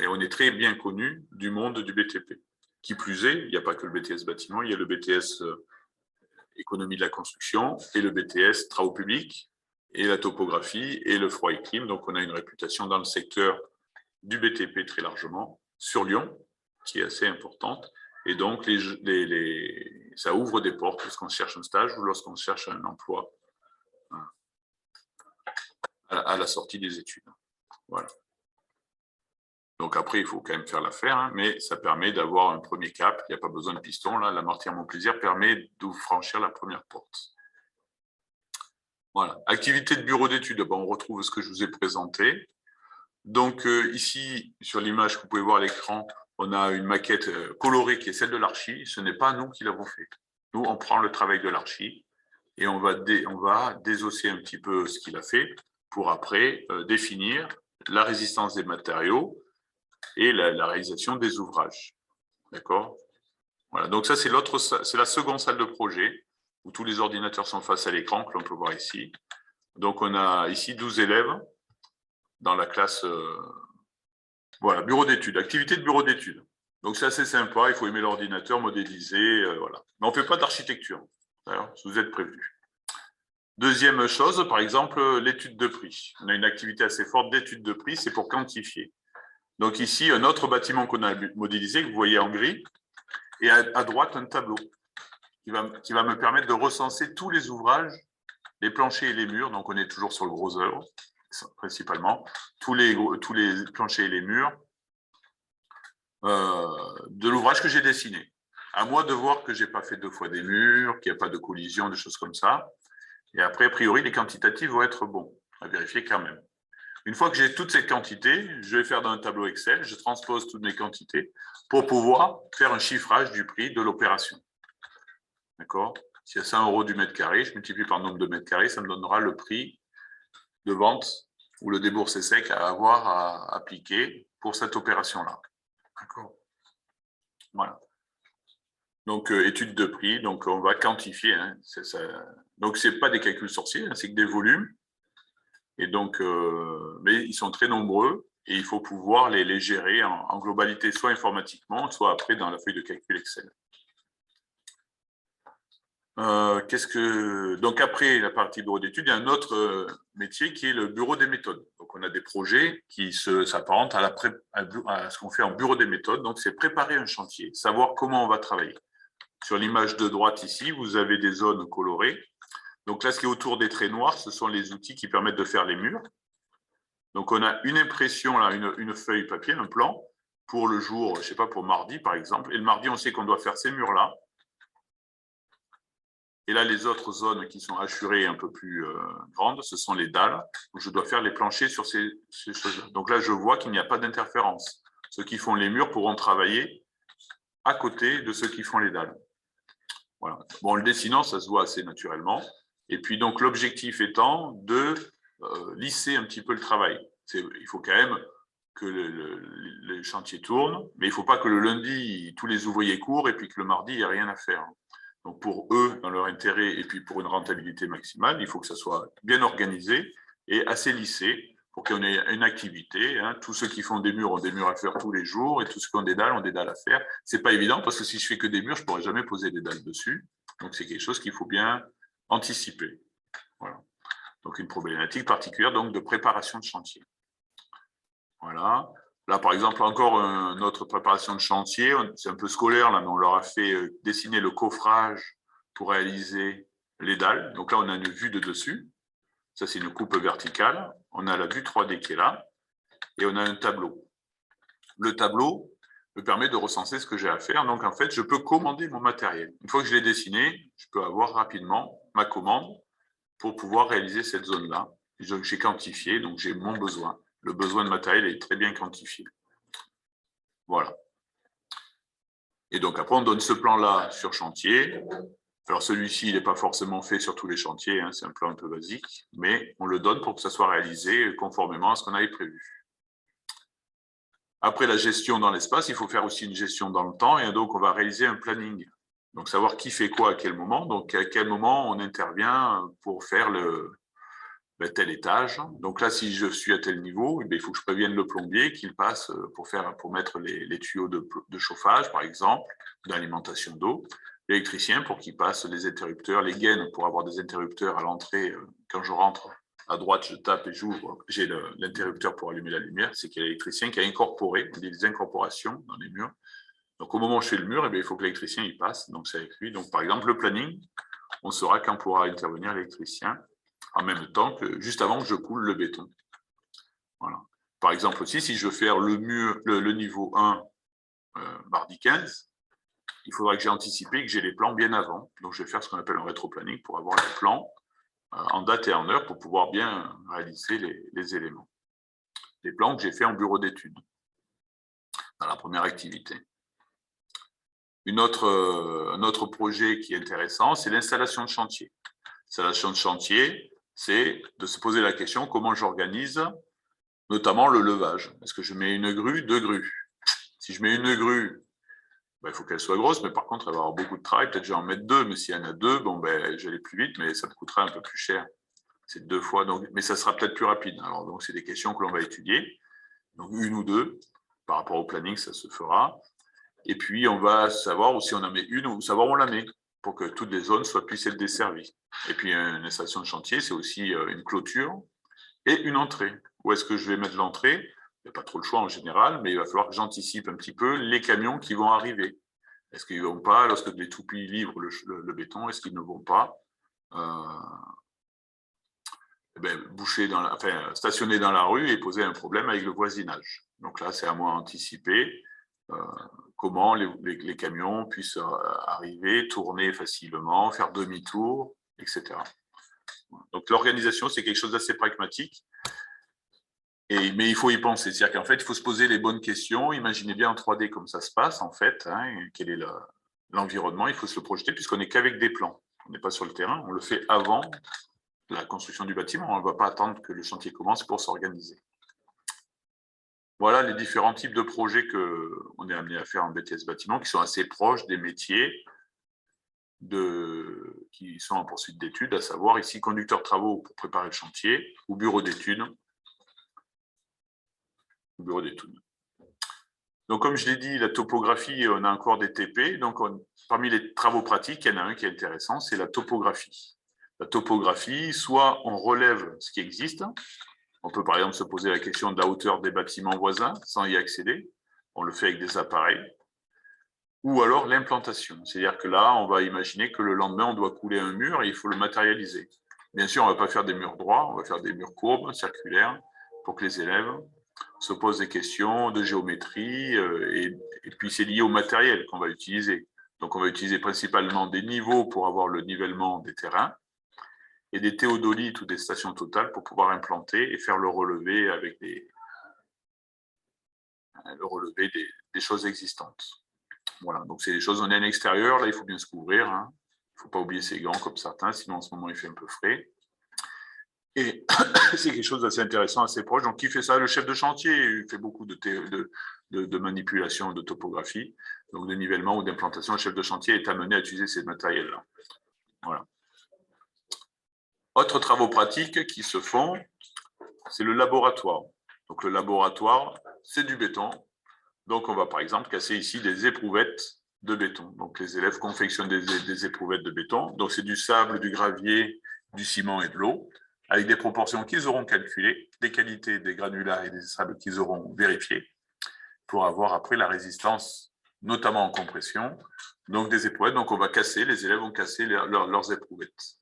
on est très bien connu du monde du BTP. Qui plus est, il n'y a pas que le BTS bâtiment, il y a le BTS économie de la construction et le BTS travaux publics et la topographie et le froid et clim. Donc, on a une réputation dans le secteur du BTP très largement, sur Lyon, qui est assez importante. Et donc, ça ouvre des portes lorsqu'on cherche un stage ou lorsqu'on cherche un emploi à la sortie des études. Voilà. Donc après, il faut quand même faire l'affaire, mais ça permet d'avoir un premier cap. Il n'y a pas besoin de piston. Là, la Martinière-Montplaisir permet de franchir la première porte. Voilà. Activité de bureau d'études. Bon, on retrouve ce que je vous ai présenté. Donc ici, sur l'image que vous pouvez voir à l'écran, on a une maquette colorée qui est celle de l'archi. Ce n'est pas nous qui l'avons fait. Nous, on prend le travail de l'archi et on va désosser un petit peu ce qu'il a fait pour après définir la résistance des matériaux et la réalisation des ouvrages. D'accord? Voilà. Donc ça, c'est la seconde salle de projet où tous les ordinateurs sont face à l'écran, que l'on peut voir ici. Donc on a ici 12 élèves dans la classe, voilà, bureau d'études, activité de bureau d'études. Donc c'est assez sympa, il faut aimer l'ordinateur, modéliser, voilà. Mais on ne fait pas d'architecture, d'ailleurs, vous êtes prévenus. Deuxième chose, par exemple, l'étude de prix. On a une activité assez forte d'étude de prix, c'est pour quantifier. Donc ici, un autre bâtiment qu'on a modélisé, que vous voyez en gris, et à droite, un tableau qui va me permettre de recenser tous les ouvrages, les planchers et les murs, donc on est toujours sur le gros œuvre, principalement, tous les planchers et les murs de l'ouvrage que j'ai dessiné. À moi de voir que je n'ai pas fait 2 fois des murs, qu'il n'y a pas de collision, des choses comme ça. Et après, a priori, les quantitatifs vont être bons, à vérifier quand même. Une fois que j'ai toutes ces quantités, je vais faire dans un tableau Excel, je transpose toutes mes quantités pour pouvoir faire un chiffrage du prix de l'opération. D'accord? S'il y a 100 € du mètre carré, je multiplie par le nombre de mètres carrés, ça me donnera le prix de vente ou le déboursé sec à avoir à appliquer pour cette opération-là. D'accord? Voilà. Donc, étude de prix, donc on va quantifier. Hein, donc, ce n'est pas des calculs sorciers, hein, c'est que des volumes. Et donc, mais ils sont très nombreux et il faut pouvoir les gérer en globalité, soit informatiquement, soit après dans la feuille de calcul Excel. Donc après la partie bureau d'études, il y a un autre métier qui est le bureau des méthodes. Donc on a des projets qui s'apparentent à ce qu'on fait en bureau des méthodes. Donc c'est préparer un chantier, savoir comment on va travailler. Sur l'image de droite ici, vous avez des zones colorées. Donc là, ce qui est autour des traits noirs, ce sont les outils qui permettent de faire les murs. Donc on a une impression, là, une feuille papier, un plan, pour le jour, je ne sais pas, pour mardi par exemple. Et le mardi, on sait qu'on doit faire ces murs-là. Et là, les autres zones qui sont hachurées un peu plus grandes, ce sont les dalles, où je dois faire les planchers sur ces choses-là. Donc là, je vois qu'il n'y a pas d'interférence. Ceux qui font les murs pourront travailler à côté de ceux qui font les dalles. Voilà. Bon, le dessinant, ça se voit assez naturellement. Et puis, donc, l'objectif étant de lisser un petit peu le travail. Il faut quand même que le chantier tourne, mais il ne faut pas que le lundi, tous les ouvriers courent et puis que le mardi, il n'y a rien à faire. Donc, pour eux, dans leur intérêt et puis pour une rentabilité maximale, il faut que ça soit bien organisé et assez lissé pour qu'on ait une activité. Hein. Tous ceux qui font des murs ont des murs à faire tous les jours et tous ceux qui ont des dalles ont des dalles à faire. Ce n'est pas évident parce que si je fais que des murs, je ne pourrai jamais poser des dalles dessus. Donc, c'est quelque chose qu'il faut bien anticiper. Voilà. Donc, une problématique particulière donc, de préparation de chantier. Voilà. Là, par exemple, encore une autre préparation de chantier. C'est un peu scolaire, là, mais on leur a fait dessiner le coffrage pour réaliser les dalles. Donc là, on a une vue de dessus. Ça, c'est une coupe verticale. On a la vue 3D qui est là. Et on a un tableau. Le tableau me permet de recenser ce que j'ai à faire. Donc, en fait, je peux commander mon matériel. Une fois que je l'ai dessiné, je peux avoir rapidement ma commande pour pouvoir réaliser cette zone-là. J'ai quantifié, donc j'ai mon besoin. Le besoin de matériel est très bien quantifié. Voilà. Et donc, après, on donne ce plan-là sur chantier. Alors, celui-ci, il n'est pas forcément fait sur tous les chantiers, hein, c'est un plan un peu basique, mais on le donne pour que ça soit réalisé conformément à ce qu'on avait prévu. Après la gestion dans l'espace, il faut faire aussi une gestion dans le temps, et donc on va réaliser un planning. Donc, savoir qui fait quoi à quel moment, donc à quel moment on intervient pour faire tel étage. Donc là, si je suis à tel niveau, il faut que je prévienne le plombier qu'il passe pour mettre les tuyaux de chauffage, par exemple, d'alimentation d'eau, l'électricien pour qu'il passe les interrupteurs, les gaines pour avoir des interrupteurs à l'entrée. Quand je rentre à droite, je tape et j'ouvre, j'ai l'interrupteur pour allumer la lumière. C'est qu'il y a l'électricien qui a incorporé, on dit des incorporations dans les murs. Donc au moment où je fais le mur, il faut que l'électricien y passe, donc c'est avec lui. Donc par exemple, le planning, on saura quand pourra intervenir l'électricien en même temps que juste avant que je coule le béton. Voilà. Par exemple aussi, si je veux faire le niveau 1 mardi 15, il faudra que j'ai anticipé que j'ai les plans bien avant. Donc je vais faire ce qu'on appelle un rétro-planning pour avoir les plans en date et en heure pour pouvoir bien réaliser les éléments. Les plans que j'ai fait en bureau d'études dans la première activité. Un autre projet qui est intéressant, c'est l'installation de chantier. L'installation de chantier, c'est de se poser la question comment j'organise notamment le levage. Est-ce que je mets une grue, 2 grues? Si je mets une grue, il faut qu'elle soit grosse, mais par contre, elle va avoir beaucoup de travail. Peut-être que je vais en mettre 2, mais s'il y en a 2, je vais aller plus vite, mais ça me coûtera un peu plus cher. C'est 2 fois, donc, mais ça sera peut-être plus rapide. Alors, donc, c'est des questions que l'on va étudier. Donc, 1 ou 2, par rapport au planning, ça se fera. Et puis, on va savoir si on en met une ou savoir où on la met, pour que toutes les zones puissent être desservies. Et puis, une installation de chantier, c'est aussi une clôture et une entrée. Où est-ce que je vais mettre l'entrée? Il n'y a pas trop le choix en général, mais il va falloir que j'anticipe un petit peu les camions qui vont arriver. Est-ce qu'ils ne vont pas, lorsque les toupies livrent le béton, est-ce qu'ils ne vont pas stationner dans la rue et poser un problème avec le voisinage. Donc là, c'est à moi d'anticiper comment les camions puissent arriver, tourner facilement, faire demi-tour, etc. Donc l'organisation, c'est quelque chose d'assez pragmatique. Mais il faut y penser. C'est-à-dire qu'en fait, il faut se poser les bonnes questions. Imaginez bien en 3D comme ça se passe, en fait. Quel est l'environnement? Il faut se le projeter puisqu'on n'est qu'avec des plans. On n'est pas sur le terrain. On le fait avant la construction du bâtiment. On ne va pas attendre que le chantier commence pour s'organiser. Voilà les différents types de projets qu'on est amené à faire en BTS bâtiment qui sont assez proches des métiers qui sont en poursuite d'études, à savoir ici conducteur de travaux pour préparer le chantier ou bureau d'études. Donc, comme je l'ai dit, la topographie, on a encore des TP. Donc, parmi les travaux pratiques, il y en a un qui est intéressant, c'est la topographie. La topographie, soit on relève ce qui existe. On peut par exemple se poser la question de la hauteur des bâtiments voisins sans y accéder. On le fait avec des appareils. Ou alors l'implantation. C'est-à-dire que là, on va imaginer que le lendemain, on doit couler un mur et il faut le matérialiser. Bien sûr, on ne va pas faire des murs droits, on va faire des murs courbes, circulaires, pour que les élèves se posent des questions de géométrie et puis c'est lié au matériel qu'on va utiliser. Donc, on va utiliser principalement des niveaux pour avoir le nivellement des terrains et des théodolites ou des stations totales pour pouvoir implanter et faire le relevé avec des choses existantes. Voilà, donc c'est des choses, on est à l'extérieur, là il faut bien se couvrir, il ne faut pas oublier ses gants comme certains, sinon en ce moment il fait un peu frais. Et c'est quelque chose d'assez intéressant, assez proche. Donc qui fait ça? Le chef de chantier, il fait beaucoup de manipulation, de topographie, donc de nivellement ou d'implantation. Le chef de chantier est amené à utiliser ces matériels-là. Voilà. Autres travaux pratiques qui se font, c'est le laboratoire. Donc le laboratoire, c'est du béton. Donc on va par exemple casser ici des éprouvettes de béton. Donc les élèves confectionnent des éprouvettes de béton. Donc c'est du sable, du gravier, du ciment et de l'eau, avec des proportions qu'ils auront calculées, des qualités des granulats et des sables qu'ils auront vérifiés, pour avoir après la résistance, notamment en compression. Donc des éprouvettes, donc on va casser, les élèves vont casser leurs éprouvettes.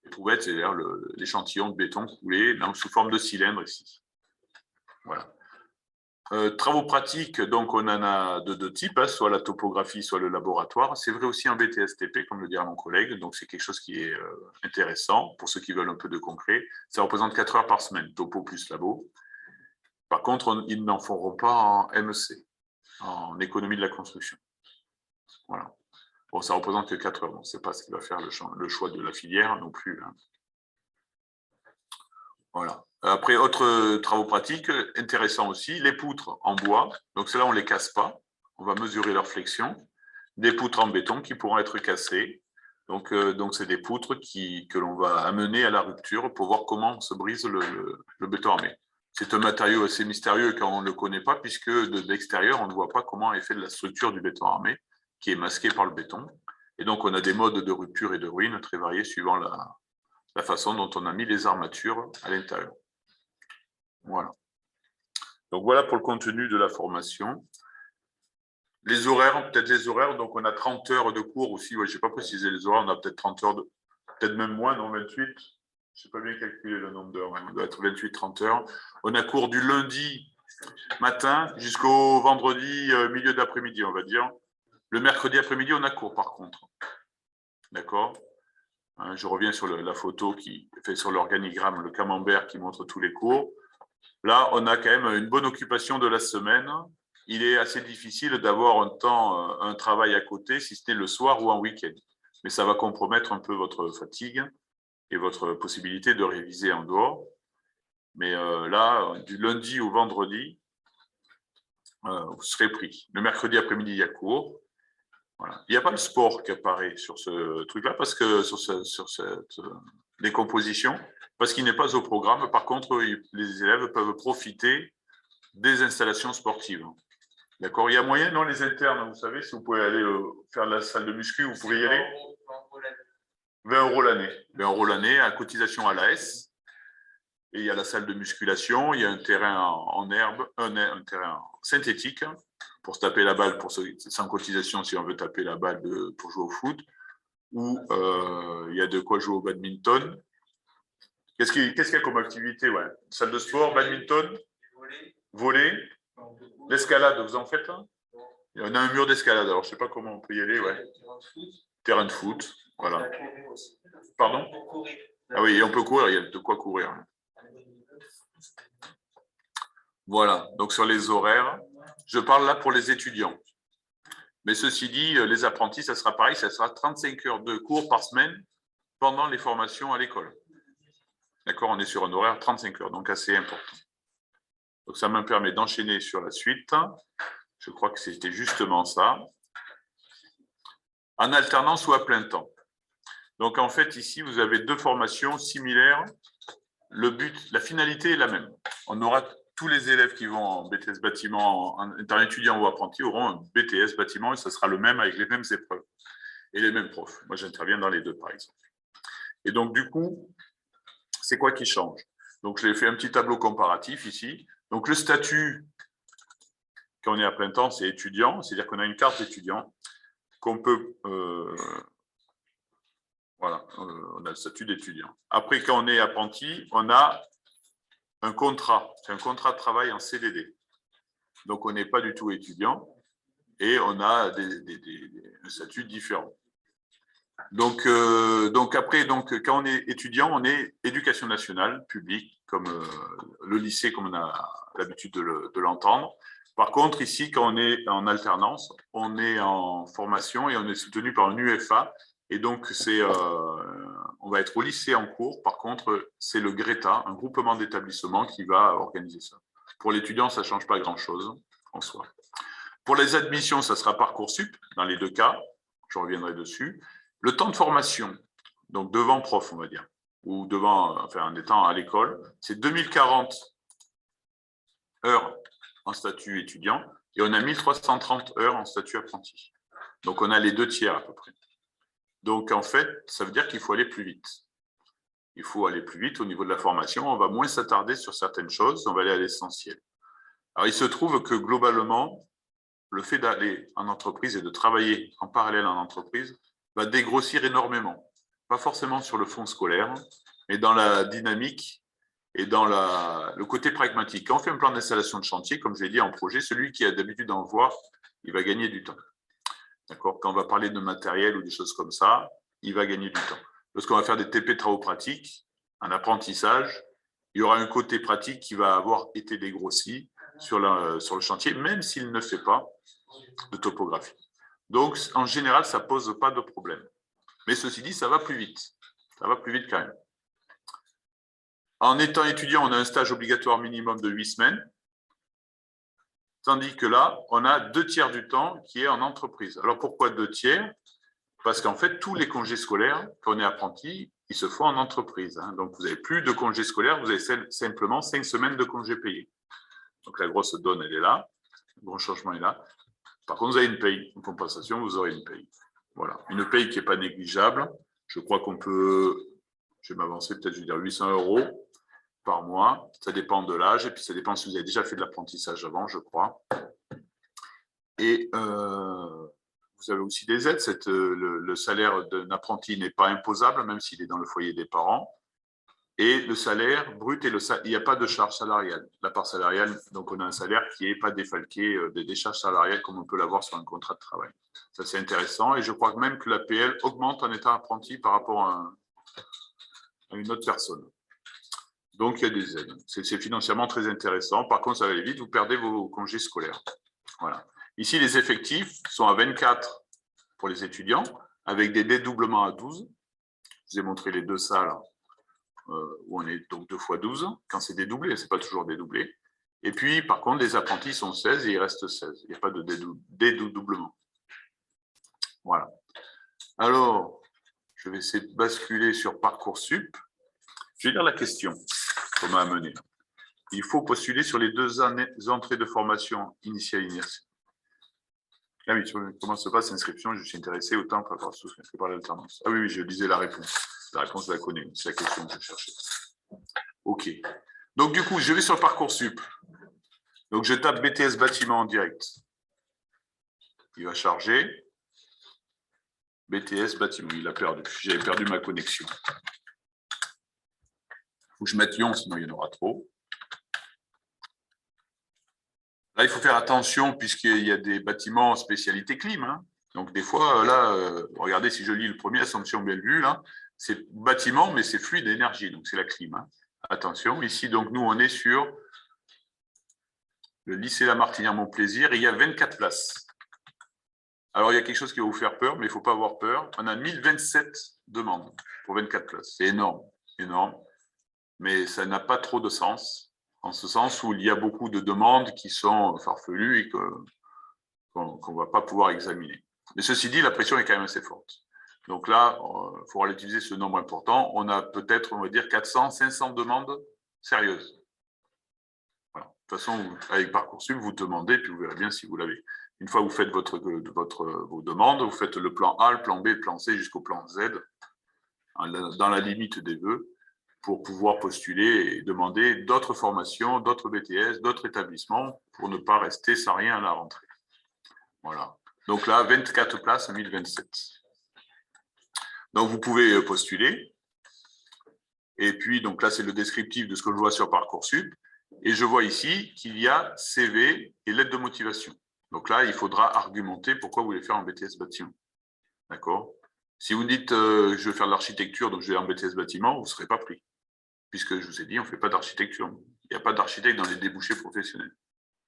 L'éprouvette, c'est l'échantillon de béton coulé donc, sous forme de cylindre ici. Voilà. Travaux pratiques, donc on en a de deux types, soit la topographie, soit le laboratoire. C'est vrai aussi en BTS-TP, comme le dira mon collègue, donc c'est quelque chose qui est intéressant pour ceux qui veulent un peu de concret. Ça représente 4 heures par semaine, topo plus labo. Par contre, ils n'en feront pas en MEC, en économie de la construction. Voilà. Bon, ça représente que 4 heures, on ne sait pas ce qui va faire le choix de la filière non plus. Voilà. Après, autres travaux pratiques intéressants aussi, les poutres en bois. Donc, celles-là, on ne les casse pas. On va mesurer leur flexion. Des poutres en béton qui pourront être cassées. Donc c'est des poutres que l'on va amener à la rupture pour voir comment se brise le béton armé. C'est un matériau assez mystérieux quand on ne le connaît pas, puisque de l'extérieur, on ne voit pas comment est faite la structure du béton armé, qui est masquée par le béton. Et donc, on a des modes de rupture et de ruine très variés suivant la façon dont on a mis les armatures à l'intérieur. Voilà. Donc voilà pour le contenu de la formation. Les horaires, peut-être les horaires, donc on a 30 heures de cours aussi, je n'ai pas précisé les horaires, on a peut-être 30 heures, peut-être même moins, non 28, je ne sais pas bien calculer le nombre d'heures, on doit être 28-30 heures. On a cours du lundi matin jusqu'au vendredi milieu d'après-midi, on va dire. Le mercredi après-midi, on a cours par contre. D'accord? Je reviens sur la photo qui fait sur l'organigramme, le camembert qui montre tous les cours. Là, on a quand même une bonne occupation de la semaine. Il est assez difficile d'avoir un travail à côté, si ce n'est le soir ou en week-end. Mais ça va compromettre un peu votre fatigue et votre possibilité de réviser en dehors. Mais là, du lundi au vendredi, vous serez pris. Le mercredi après-midi, il y a cours. Voilà. Il n'y a pas le sport qui apparaît sur ce truc-là, parce que sur cette décomposition, parce qu'il n'est pas au programme. Par contre, les élèves peuvent profiter des installations sportives. D'accord? Il y a moyen, non, les internes, vous savez, si vous pouvez aller faire la salle de muscu, vous pouvez y aller. 20 € l'année. 20 € l'année, à cotisation à l'AS. Et il y a la salle de musculation, il y a un terrain en herbe, un terrain synthétique pour se taper la balle, sans cotisation si on veut taper la balle pour jouer au foot. Ou il y a de quoi jouer au badminton. Qu'est-ce qu'il y a comme activité? Ouais. Salle de sport, badminton, volley, l'escalade, vous en faites un? Il y en a un mur d'escalade, alors je ne sais pas comment on peut y aller. Ouais. Terrain de foot, voilà. Pardon? Ah oui, on peut courir, il y a de quoi courir. Voilà, donc sur les horaires, je parle là pour les étudiants. Mais ceci dit, les apprentis, ça sera pareil, ça sera 35 heures de cours par semaine pendant les formations à l'école. D'accord, on est sur un horaire 35 heures, donc assez important. Donc ça me permet d'enchaîner sur la suite. Je crois que c'était justement ça. En alternance ou à plein temps. Donc en fait, ici, vous avez deux formations similaires. Le but, la finalité est la même. On aura tous les élèves qui vont en BTS bâtiment, en étudiant ou apprenti, auront un BTS bâtiment et ça sera le même avec les mêmes épreuves et les mêmes profs. Moi, j'interviens dans les deux, par exemple. Et donc, du coup, c'est quoi qui change? Donc, j'ai fait un petit tableau comparatif ici. Donc, le statut, quand on est à plein temps, c'est étudiant, c'est-à-dire qu'on a une carte d'étudiant qu'on peut... voilà, on a le statut d'étudiant. Après, quand on est apprenti, on a un contrat. C'est un contrat de travail en CDD. Donc, on n'est pas du tout étudiant et on a un statut différent. Donc après, quand on est étudiant, on est éducation nationale, publique, comme le lycée, comme on a l'habitude de l'entendre. Par contre, ici, quand on est en alternance, on est en formation et on est soutenu par un UFA. Et donc, on va être au lycée en cours. Par contre, c'est le GRETA, un groupement d'établissements qui va organiser ça. Pour l'étudiant, ça ne change pas grand-chose en soi. Pour les admissions, ça sera Parcoursup, dans les deux cas. Je reviendrai dessus. Le temps de formation, donc devant prof, on va dire, ou devant, enfin, en étant à l'école, c'est 2040 heures en statut étudiant et on a 1330 heures en statut apprenti. Donc, on a les 2/3 à peu près. Donc, en fait, ça veut dire qu'il faut aller plus vite. Il faut aller plus vite au niveau de la formation. On va moins s'attarder sur certaines choses. On va aller à l'essentiel. Alors, il se trouve que globalement, le fait d'aller en entreprise et de travailler en parallèle en entreprise va dégrossir énormément. Pas forcément sur le fond scolaire, mais dans la dynamique et dans le côté pragmatique. Quand on fait un plan d'installation de chantier, comme je l'ai dit en projet, celui qui a d'habitude d'en voir, il va gagner du temps. D'accord ? Quand on va parler de matériel ou des choses comme ça, il va gagner du temps. Lorsqu'on va faire des TP travaux pratiques, un apprentissage, il y aura un côté pratique qui va avoir été dégrossi sur le chantier, même s'il ne fait pas de topographie. Donc, en général, ça ne pose pas de problème. Mais ceci dit, ça va plus vite. Ça va plus vite quand même. En étant étudiant, on a un stage obligatoire minimum de 8 semaines. Tandis que là, on a 2/3 du temps qui est en entreprise. Alors, pourquoi 2/3? Parce qu'en fait, tous les congés scolaires, quand on est apprenti, ils se font en entreprise. Donc, vous n'avez plus de congés scolaires, vous avez simplement 5 semaines de congés payés. Donc, la grosse donne, elle est là. Le gros changement est là. Par contre, vous avez une paye. En compensation, vous aurez une paye. Voilà. Une paye qui n'est pas négligeable. Je crois qu'on peut, je vais m'avancer, peut-être, je vais dire 800 € par mois. Ça dépend de l'âge et puis ça dépend si vous avez déjà fait de l'apprentissage avant, je crois. Et vous avez aussi des aides. Le salaire d'un apprenti n'est pas imposable, même s'il est dans le foyer des parents. Et le salaire brut, il n'y a pas de charge salariale. La part salariale, donc on a un salaire qui n'est pas défalqué des charges salariales comme on peut l'avoir sur un contrat de travail. Ça, c'est intéressant. Et je crois même que l'APL augmente en étant apprenti par rapport à une autre personne. Donc, il y a des aides. C'est financièrement très intéressant. Par contre, ça va aller vite, vous perdez vos congés scolaires. Voilà. Ici, les effectifs sont à 24 pour les étudiants, avec des dédoublements à 12. Je vous ai montré les deux salles où on est donc 2 fois 12, quand c'est dédoublé, ce n'est pas toujours dédoublé. Et puis, par contre, les apprentis sont 16 et il reste 16. Il n'y a pas de dédoublement. Voilà. Alors, je vais essayer de basculer sur Parcoursup. Je vais lire la question qu'on m'a amenée. Il faut postuler sur les 2 entrées de formation initiale et inertie. Ah oui, comment se passe l'inscription? Je suis intéressé autant par rapport à ce que par l'alternance. Ah oui, je lisais la réponse. La réponse, je la connais, c'est la question que je cherchais. OK. Donc, du coup, je vais sur Parcoursup. Donc, je tape BTS bâtiment en direct. Il va charger. BTS bâtiment, il a perdu. J'avais perdu ma connexion. faut que je mette Lyon, sinon il y en aura trop. Là, il faut faire attention puisqu'il y a des bâtiments spécialité clim. Hein. Donc, des fois, là, regardez si je lis le premier, Assomption Bellevue, là, c'est bâtiment, mais c'est fluide d'énergie, donc c'est la clim. Hein. Attention, ici, donc nous, on est sur le lycée Lamartinière-Montplaisir, il y a 24 places. Alors, il y a quelque chose qui va vous faire peur, mais il ne faut pas avoir peur. On a 1027 demandes pour 24 places. C'est énorme, énorme, mais ça n'a pas trop de sens. En ce sens où il y a beaucoup de demandes qui sont farfelues et qu'on ne va pas pouvoir examiner. Mais ceci dit, la pression est quand même assez forte. Donc là, il faudra utiliser ce nombre important. On a peut-être, on va dire, 400, 500 demandes sérieuses. Voilà. De toute façon, avec Parcoursup, vous demandez, puis vous verrez bien si vous l'avez. Une fois que vous faites vos demandes, vous faites le plan A, le plan B, le plan C jusqu'au plan Z, dans la limite des vœux, pour pouvoir postuler et demander d'autres formations, d'autres BTS, d'autres établissements, pour ne pas rester sans rien à la rentrée. Voilà. Donc là, 24 places, 1027. Donc vous pouvez postuler. Et puis, donc là, c'est le descriptif de ce que je vois sur Parcoursup. Et je vois ici qu'il y a CV et lettre de motivation. Donc là, il faudra argumenter pourquoi vous voulez faire un BTS bâtiment. D'accord? Si vous dites je veux faire de l'architecture, donc je vais en BTS bâtiment, vous ne serez pas pris. Puisque je vous ai dit, on ne fait pas d'architecture. Il n'y a pas d'architecte dans les débouchés professionnels,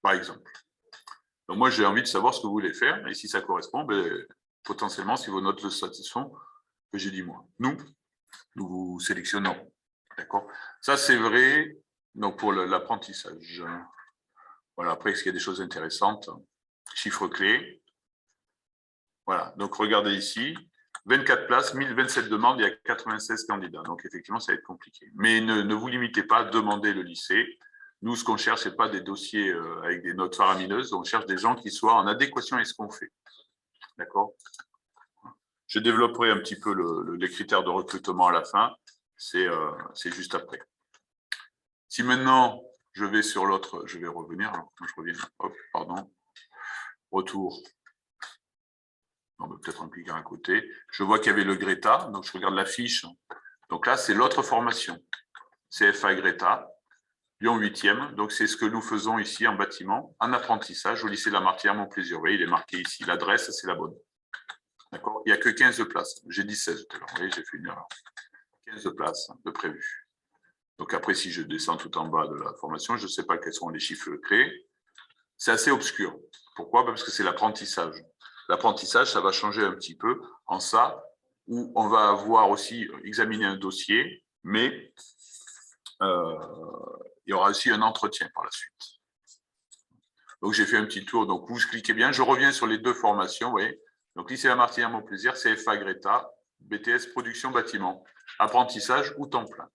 par exemple. Donc moi, j'ai envie de savoir ce que vous voulez faire, et si ça correspond, potentiellement, si vos notes le satisfont, que j'ai dit moi. Nous vous sélectionnons. D'accord? Ça, c'est vrai donc pour l'apprentissage. Voilà, après, est-ce qu'il y a des choses intéressantes? Chiffres clés. Voilà, donc regardez ici. 24 places, 1027 demandes, il y a 96 candidats. Donc, effectivement, ça va être compliqué. Mais ne vous limitez pas à demander le lycée. Nous, ce qu'on cherche, ce n'est pas des dossiers avec des notes faramineuses. On cherche des gens qui soient en adéquation avec ce qu'on fait. D'accord? Je développerai un petit peu les critères de recrutement à la fin. C'est juste après. Si maintenant, je vais sur l'autre, je vais revenir. Alors, je reviens. Hop, pardon. Retour. Peut-être un clic à côté. Je vois qu'il y avait le Greta, donc je regarde la fiche. Donc là, c'est l'autre formation. CFA Greta, Lyon 8e. Donc c'est ce que nous faisons ici en bâtiment, en apprentissage au lycée Lamartinière Montplaisir. Vous voyez, il est marqué ici. L'adresse, c'est la bonne. D'accord? Il n'y a que 15 places. J'ai dit 16 tout à l'heure. Vous voyez, j'ai fait une erreur. 15 places de prévues. Donc après, si je descends tout en bas de la formation, je ne sais pas quels sont les chiffres clés. C'est assez obscur. Pourquoi? Parce que c'est l'apprentissage. L'apprentissage, ça va changer un petit peu en ça, où on va avoir aussi examiné un dossier, mais il y aura aussi un entretien par la suite. Donc, j'ai fait un petit tour. Donc, vous cliquez bien. Je reviens sur les deux formations. Vous voyez. Donc, lycée Lamartinière Montplaisir, CFA Greta, BTS Production Bâtiment, apprentissage ou temps plein.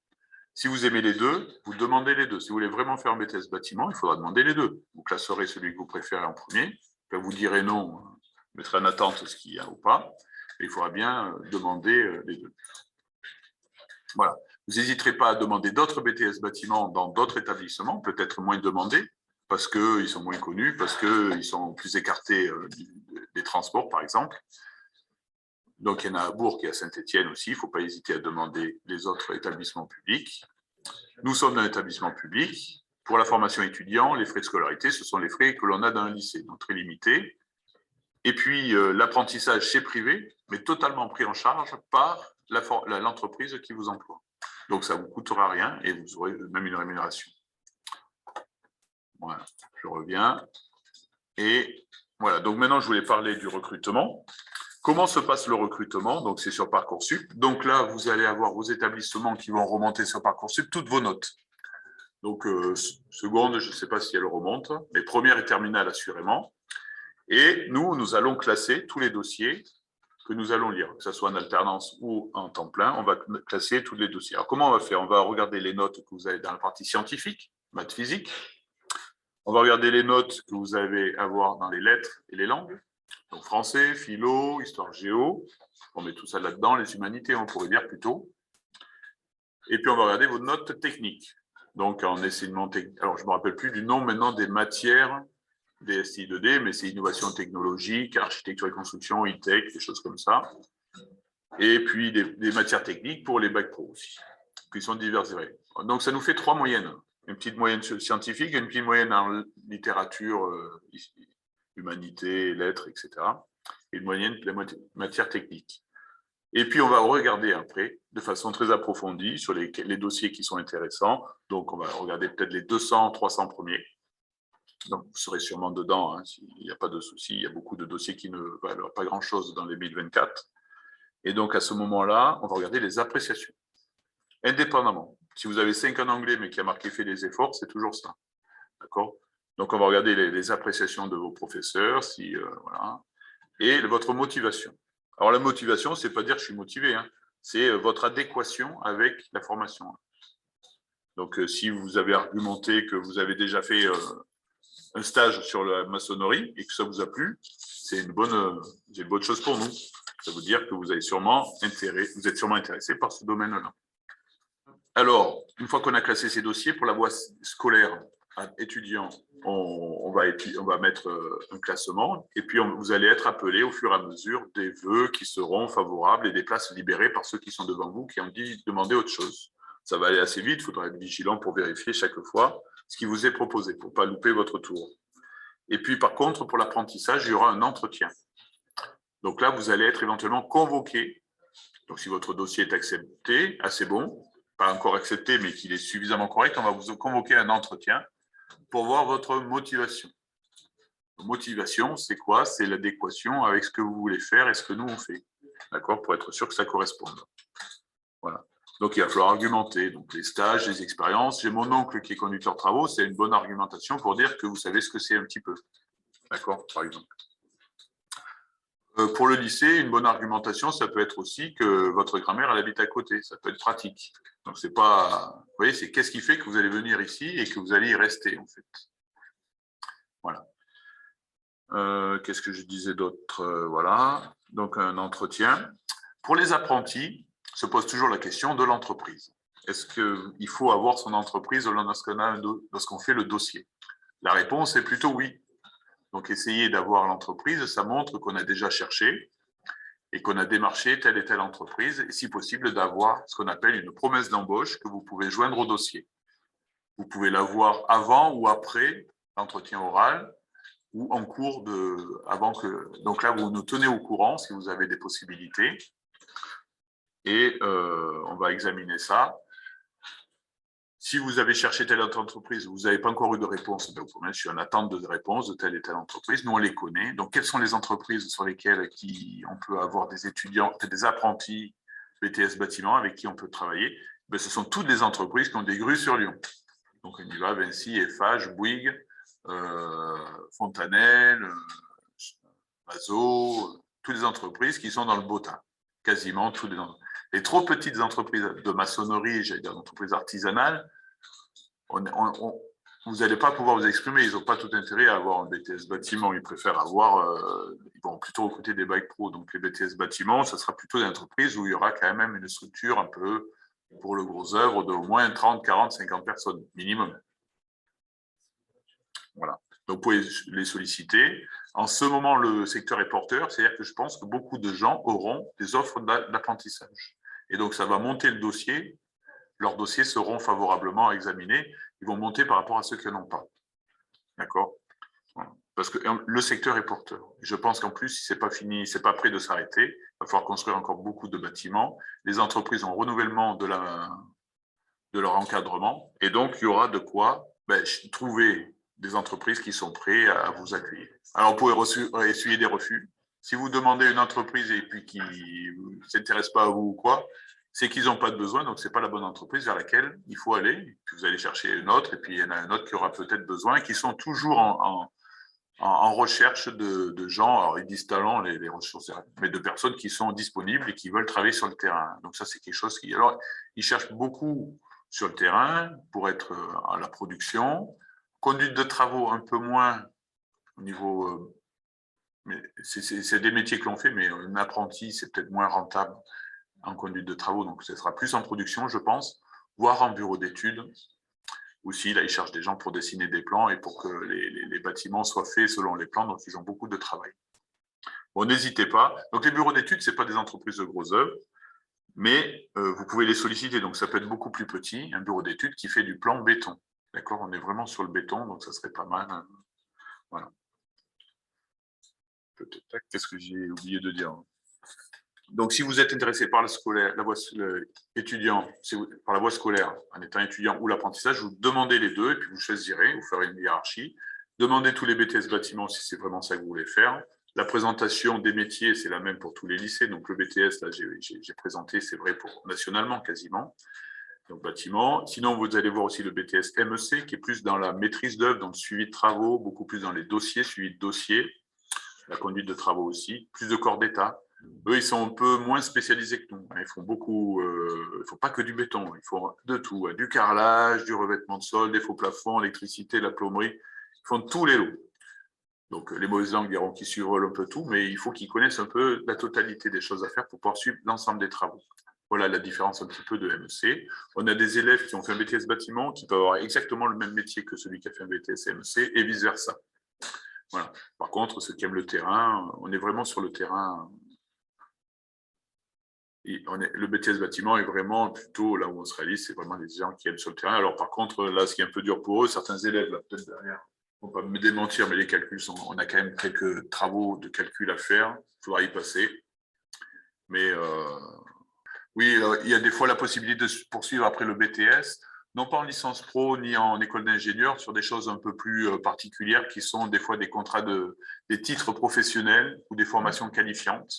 Si vous aimez les deux, vous demandez les deux. Si vous voulez vraiment faire un BTS bâtiment, il faudra demander les deux. Vous classerez celui que vous préférez en premier. Puis vous direz non, vous mettrez en attente ce qu'il y a ou pas. Et il faudra bien demander les deux. Voilà. Vous n'hésiterez pas à demander d'autres BTS bâtiments dans d'autres établissements, peut-être moins demandés, parce qu'ils sont moins connus, parce qu'ils sont plus écartés des transports, par exemple. Donc, il y en a à Bourg et à Saint-Étienne aussi. Il ne faut pas hésiter à demander les autres établissements publics. Nous sommes un établissement public. Pour la formation étudiant, les frais de scolarité, ce sont les frais que l'on a dans un lycée, donc très limités. Et puis, l'apprentissage, c'est privé, mais totalement pris en charge par l'entreprise qui vous emploie. Donc, ça ne vous coûtera rien et vous aurez même une rémunération. Voilà, je reviens. Et voilà, donc maintenant, je voulais parler du recrutement. Comment se passe le recrutement? Donc, c'est sur Parcoursup. Donc là, vous allez avoir vos établissements qui vont remonter sur Parcoursup toutes vos notes. Donc, seconde, je ne sais pas si elle remonte, mais première et terminale, assurément. Et nous allons classer tous les dossiers que nous allons lire, que ce soit en alternance ou en temps plein. On va classer tous les dossiers. Alors, comment on va faire? On va regarder les notes que vous avez dans la partie scientifique, maths, physique. On va regarder les notes que vous allez avoir dans les lettres et les langues. Donc, français, philo, histoire, géo. On met tout ça là-dedans, les humanités, on pourrait dire plutôt. Et puis, on va regarder vos notes techniques. Donc, en enseignement technique. Alors, je ne me rappelle plus du nom maintenant des matières des STI 2D, mais c'est innovation technologique, architecture et construction, e-tech, des choses comme ça. Et puis, des matières techniques pour les bacs pro aussi, qui sont diverses et variées. Donc, ça nous fait 3 moyennes. Une petite moyenne scientifique, une petite moyenne en littérature, humanité, lettres, etc. Et une moyenne de la matière technique. Et puis, on va regarder après, de façon très approfondie, sur les dossiers qui sont intéressants. Donc, on va regarder peut-être les 200, 300 premiers. Donc, vous serez sûrement dedans, hein, s'il n'y a pas de souci. Il y a beaucoup de dossiers qui ne valent pas grand-chose dans les 1024. Et donc, à ce moment-là, on va regarder les appréciations, indépendamment. Si vous avez 5 en anglais, mais qui a marqué « fait des efforts », c'est toujours ça. D'accord? Donc, on va regarder les appréciations de vos professeurs, voilà, et votre motivation. Alors, la motivation, c'est pas dire « je suis motivé hein », c'est votre adéquation avec la formation. Donc, si vous avez argumenté que vous avez déjà fait un stage sur la maçonnerie et que ça vous a plu, c'est une bonne chose pour nous. Ça veut dire que vous êtes sûrement intéressé par ce domaine-là. Alors, une fois qu'on a classé ces dossiers, pour la voie scolaire étudiant, on va mettre un classement et puis vous allez être appelé au fur et à mesure des vœux qui seront favorables et des places libérées par ceux qui sont devant vous qui ont demandé autre chose. Ça va aller assez vite, il faudra être vigilant pour vérifier chaque fois ce qui vous est proposé pour ne pas louper votre tour. Et puis, par contre, pour l'apprentissage, il y aura un entretien. Donc là, vous allez être éventuellement convoqué. Donc, si votre dossier est accepté, assez bon, pas encore accepté, mais qu'il est suffisamment correct, on va vous convoquer à un entretien pour voir votre motivation. Motivation, c'est quoi? C'est l'adéquation avec ce que vous voulez faire et ce que nous, on fait. D'accord? Pour être sûr que ça corresponde. Voilà. Donc, il va falloir argumenter. Donc, les stages, les expériences. J'ai mon oncle qui est conducteur de travaux. C'est une bonne argumentation pour dire que vous savez ce que c'est un petit peu. D'accord? Par exemple. Pour le lycée, une bonne argumentation, ça peut être aussi que votre grand-mère, elle habite à côté. Ça peut être pratique. Donc, c'est pas... Vous voyez, c'est qu'est-ce qui fait que vous allez venir ici et que vous allez y rester, en fait. Voilà. Qu'est-ce que je disais d'autre? Voilà. Donc, un entretien. Pour les apprentis, se pose toujours la question de l'entreprise. Est-ce qu'il faut avoir son entreprise lorsqu'on fait le dossier? La réponse est plutôt oui. Donc, essayer d'avoir l'entreprise, ça montre qu'on a déjà cherché et qu'on a démarché telle et telle entreprise, et si possible, d'avoir ce qu'on appelle une promesse d'embauche que vous pouvez joindre au dossier. Vous pouvez l'avoir avant ou après l'entretien oral, ou en cours donc là, vous nous tenez au courant si vous avez des possibilités, et on va examiner ça. Si vous avez cherché telle autre entreprise, vous n'avez pas encore eu de réponse, donc je suis en attente de réponse de telle et telle entreprise. Nous, on les connaît. Donc, quelles sont les entreprises sur lesquelles on peut avoir des étudiants, des apprentis BTS bâtiment avec qui on peut travailler? Ben, ce sont toutes les entreprises qui ont des grues sur Lyon. Donc, on y va, Vinci, Eiffage, Bouygues, Fontanelle, Mazo, toutes les entreprises qui sont dans le Bottin. Quasiment toutes les entreprises. Les trop petites entreprises de maçonnerie, j'allais dire d'entreprises artisanales, vous n'allez pas pouvoir vous exprimer. Ils n'ont pas tout intérêt à avoir un BTS bâtiment. Ils préfèrent ils vont plutôt recruter des bacs pro. Donc, les BTS bâtiment, ça sera plutôt des entreprises où il y aura quand même une structure un peu, pour le gros œuvre, d'au moins 30, 40, 50 personnes minimum. Voilà. Donc, vous pouvez les solliciter. En ce moment, le secteur est porteur, c'est-à-dire que je pense que beaucoup de gens auront des offres d'apprentissage. Et donc, ça va monter le dossier. Leurs dossiers seront favorablement examinés. Ils vont monter par rapport à ceux qui n'en ont pas. D'accord? Parce que le secteur est porteur. Je pense qu'en plus, si ce n'est pas fini, ce n'est pas prêt de s'arrêter, il va falloir construire encore beaucoup de bâtiments. Les entreprises ont renouvellement de leur encadrement. Et donc, il y aura de quoi trouver des entreprises qui sont prêtes à vous accueillir. Alors, vous pouvez essuyer des refus. Si vous demandez une entreprise et puis qui ne s'intéresse pas à vous ou quoi, c'est qu'ils n'ont pas de besoin, donc ce n'est pas la bonne entreprise vers laquelle il faut aller. Puis vous allez chercher une autre, et puis il y en a une autre qui aura peut-être besoin, qui sont toujours en recherche de gens, alors ils disent talents, les ressources, mais de personnes qui sont disponibles et qui veulent travailler sur le terrain. Donc ça, c'est quelque chose qui... Alors, ils cherchent beaucoup sur le terrain pour être à la production. Conduite de travaux, un peu moins au niveau... mais c'est des métiers que l'on fait, mais un apprenti, c'est peut-être moins rentable en conduite de travaux, donc ce sera plus en production, je pense, voire en bureau d'études. Aussi, là, ils cherchent des gens pour dessiner des plans et pour que les bâtiments soient faits selon les plans, donc ils ont beaucoup de travail. Bon, n'hésitez pas. Donc, les bureaux d'études, ce n'est pas des entreprises de gros œuvres. mais vous pouvez les solliciter. Donc, ça peut être beaucoup plus petit, un bureau d'études qui fait du plan béton. D'accord? On est vraiment sur le béton, donc ça serait pas mal. Voilà. Qu'est-ce que j'ai oublié de dire? Donc, si vous êtes intéressé par la voie étudiant, par la voie scolaire, en étant étudiant ou l'apprentissage, vous demandez les deux et puis vous choisirez, vous ferez une hiérarchie. Demandez tous les BTS bâtiments si c'est vraiment ça que vous voulez faire. La présentation des métiers, c'est la même pour tous les lycées. Donc, le BTS, là, j'ai présenté, c'est vrai pour nationalement quasiment. Donc, bâtiment. Sinon, vous allez voir aussi le BTS MEC, qui est plus dans la maîtrise d'œuvre, dans le suivi de travaux, beaucoup plus dans les dossiers, suivi de dossiers, la conduite de travaux aussi, plus de corps d'État. Eux, ils sont un peu moins spécialisés que nous. Ils font beaucoup, ils ne font pas que du béton, ils font de tout, du carrelage, du revêtement de sol, des faux plafonds, l'électricité, la plomberie, ils font tous les lots. Donc, les mauvaises langues diront qu'ils survolent un peu tout, mais il faut qu'ils connaissent un peu la totalité des choses à faire pour pouvoir suivre l'ensemble des travaux. Voilà la différence un petit peu de MEC. On a des élèves qui ont fait un BTS bâtiment qui peuvent avoir exactement le même métier que celui qui a fait un BTS MEC et vice-versa. Voilà. Par contre, ceux qui aiment le terrain, on est vraiment sur le terrain. Le BTS bâtiment est vraiment plutôt là où on se réalise, c'est vraiment des gens qui aiment sur le terrain. Alors par contre, là, ce qui est un peu dur pour eux, certains élèves, là, peut-être derrière, ne vont pas me démentir, mais les calculs on a quand même quelques travaux de calcul à faire, il faudra y passer. Mais oui, il y a des fois la possibilité de poursuivre après le BTS, non pas en licence pro ni en école d'ingénieur, sur des choses un peu plus particulières qui sont des fois des contrats des titres professionnels ou des formations qualifiantes.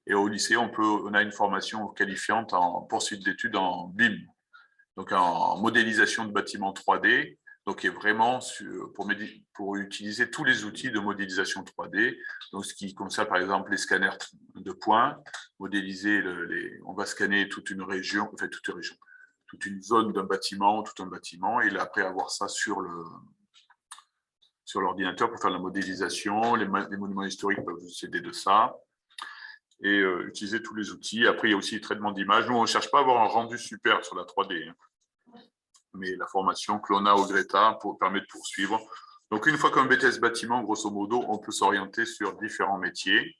Et au lycée, on a une formation qualifiante en poursuite d'études en BIM, donc en modélisation de bâtiments 3D, donc qui est vraiment pour utiliser tous les outils de modélisation 3D, donc ce qui concerne par exemple les scanners de points, modéliser on va scanner toute une région, enfin toute une zone d'un bâtiment, tout un bâtiment, et après avoir ça sur l'ordinateur pour faire la modélisation. Les monuments historiques peuvent vous aider de ça et utiliser tous les outils. Après, il y a aussi le traitement d'image. Nous, on ne cherche pas à avoir un rendu super sur la 3D, mais la formation que l'on a au Greta permet de poursuivre. Donc, une fois qu'un BTS bâtiment, grosso modo, on peut s'orienter sur différents métiers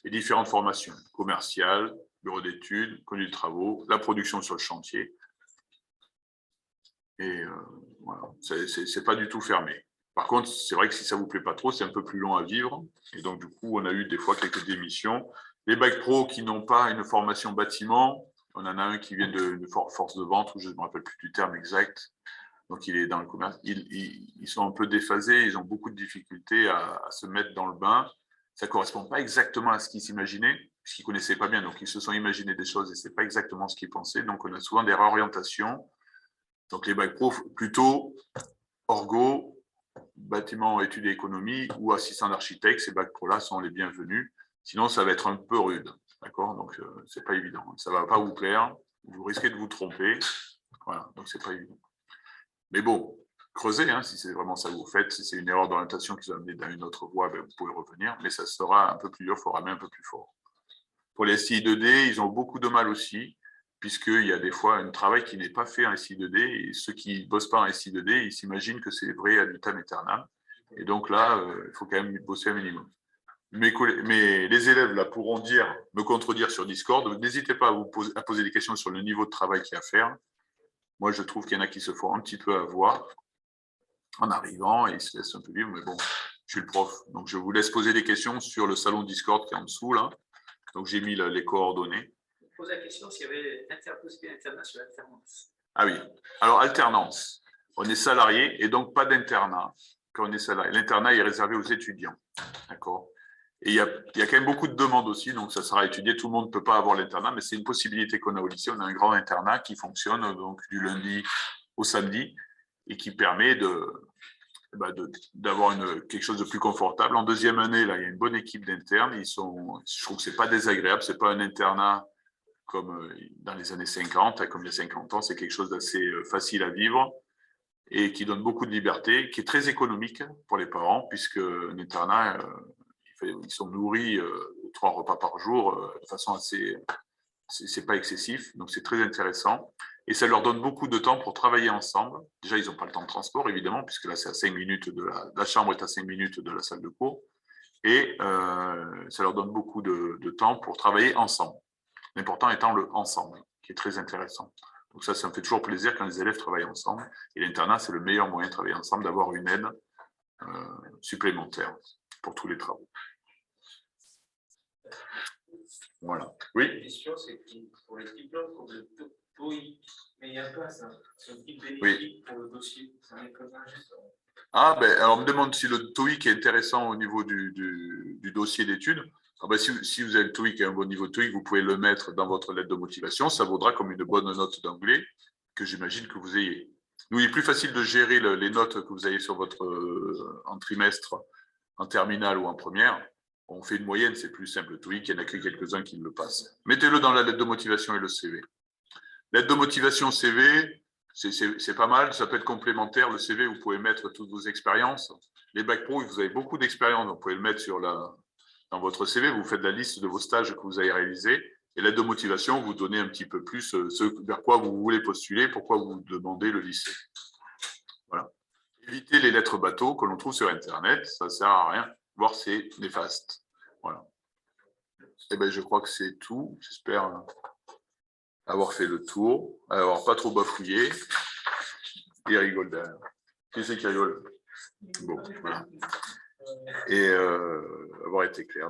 et différentes formations commerciales, bureau d'études, conduite de travaux, la production sur le chantier. Et voilà, c'est pas du tout fermé. Par contre, c'est vrai que si ça vous plaît pas trop, c'est un peu plus long à vivre. Et donc, du coup, on a eu des fois quelques démissions. Les bacs pro qui n'ont pas une formation bâtiment, on en a un qui vient de force de vente, ou je ne me rappelle plus du terme exact. Donc, il est dans le commerce. Ils sont un peu déphasés, ils ont beaucoup de difficultés à se mettre dans le bain. Ça ne correspond pas exactement à ce qu'ils s'imaginaient, puisqu'ils ne connaissaient pas bien. Donc, ils se sont imaginés des choses et ce n'est pas exactement ce qu'ils pensaient. Donc, on a souvent des réorientations. Donc, les bacs pro, plutôt orgo, bâtiment, études et économie ou assistant d'architecte, ces bacs pro-là sont les bienvenus. Sinon, ça va être un peu rude. D'accord? Donc, c'est pas évident. Ça ne va pas vous plaire. Vous risquez de vous tromper. Voilà, donc c'est pas évident. Mais bon, creusez, hein, si c'est vraiment ça que vous faites. Si c'est une erreur d'orientation qui vous a amené dans une autre voie, ben, vous pouvez revenir. Mais ça sera un peu plus dur, il faut ramer un peu plus fort. Pour les SI 2D, ils ont beaucoup de mal aussi, puisqu'il y a des fois un travail qui n'est pas fait en SI 2D, et ceux qui ne bossent pas en SI 2D, ils s'imaginent que c'est vrai ad vitam aeternam. Et donc là, il faut quand même bosser un minimum. Mais les élèves là pourront me contredire sur Discord. N'hésitez pas à poser des questions sur le niveau de travail qu'il y a à faire. Moi, je trouve qu'il y en a qui se font un petit peu avoir en arrivant et ils se laissent un peu vivre. Mais bon, je suis le prof. Donc, je vous laisse poser des questions sur le salon Discord qui est en dessous là. Donc, j'ai mis les coordonnées. Je pose la question s'il y avait possibilité d'internat sur l'alternance. Ah oui. Alors, alternance. On est salarié et donc pas d'internat quand on est salarié. L'internat est réservé aux étudiants. D'accord? Et il y a quand même beaucoup de demandes aussi, donc ça sera étudié. Tout le monde ne peut pas avoir l'internat, mais c'est une possibilité qu'on a au lycée. On a un grand internat qui fonctionne donc du lundi au samedi et qui permet d'avoir quelque chose de plus confortable. En deuxième année, là, il y a une bonne équipe d'internes. Je trouve que ce n'est pas désagréable. Ce n'est pas un internat comme dans les années 50, comme il y a 50 ans. C'est quelque chose d'assez facile à vivre et qui donne beaucoup de liberté, qui est très économique pour les parents, puisque un internat, ils sont nourris 3 repas par jour de façon assez... C'est pas excessif, donc c'est très intéressant. Et ça leur donne beaucoup de temps pour travailler ensemble. Déjà, ils n'ont pas le temps de transport, évidemment, puisque là, c'est à 5 minutes la chambre est à 5 minutes de la salle de cours. Et ça leur donne beaucoup de temps pour travailler ensemble. L'important étant le ensemble, qui est très intéressant. Donc ça me fait toujours plaisir quand les élèves travaillent ensemble. Et l'internat, c'est le meilleur moyen de travailler ensemble, d'avoir une aide supplémentaire pour tous les travaux. Voilà. Oui. La question, c'est pour les diplômes, pour le TOEIC, mais il n'y a pas ça. C'est un petit bénéfice Oui. pour le dossier. Ça n'est pas juste. Ah, ben, alors on me demande si le TOEIC est intéressant au niveau du dossier d'études. Ah ben, si vous avez le TOEIC et un bon niveau de TOEIC, vous pouvez le mettre dans votre lettre de motivation. Ça vaudra comme une bonne note d'anglais que j'imagine que vous ayez. Nous, il est plus facile de gérer les notes que vous avez sur votre en trimestre, en terminale ou en première. On fait une moyenne, c'est plus simple. Le TOEIC, il y en a que quelques-uns qui le passent. Mettez-le dans la lettre de motivation et le CV. Lettre de motivation CV, c'est pas mal, ça peut être complémentaire. Le CV, vous pouvez mettre toutes vos expériences. Les bacs pro, vous avez beaucoup d'expérience, vous pouvez le mettre dans votre CV. Vous faites la liste de vos stages que vous avez réalisés. Et lettre de motivation, vous donnez un petit peu plus ce vers quoi vous voulez postuler, pourquoi vous demandez le lycée. Voilà. Évitez les lettres bateaux que l'on trouve sur Internet, ça ne sert à rien, voire c'est néfaste. Voilà. Et ben, je crois que c'est tout. J'espère avoir fait le tour, avoir pas trop bafouillé. Il rigole derrière. Qui c'est qui rigole? Bon, voilà. Et avoir été clair.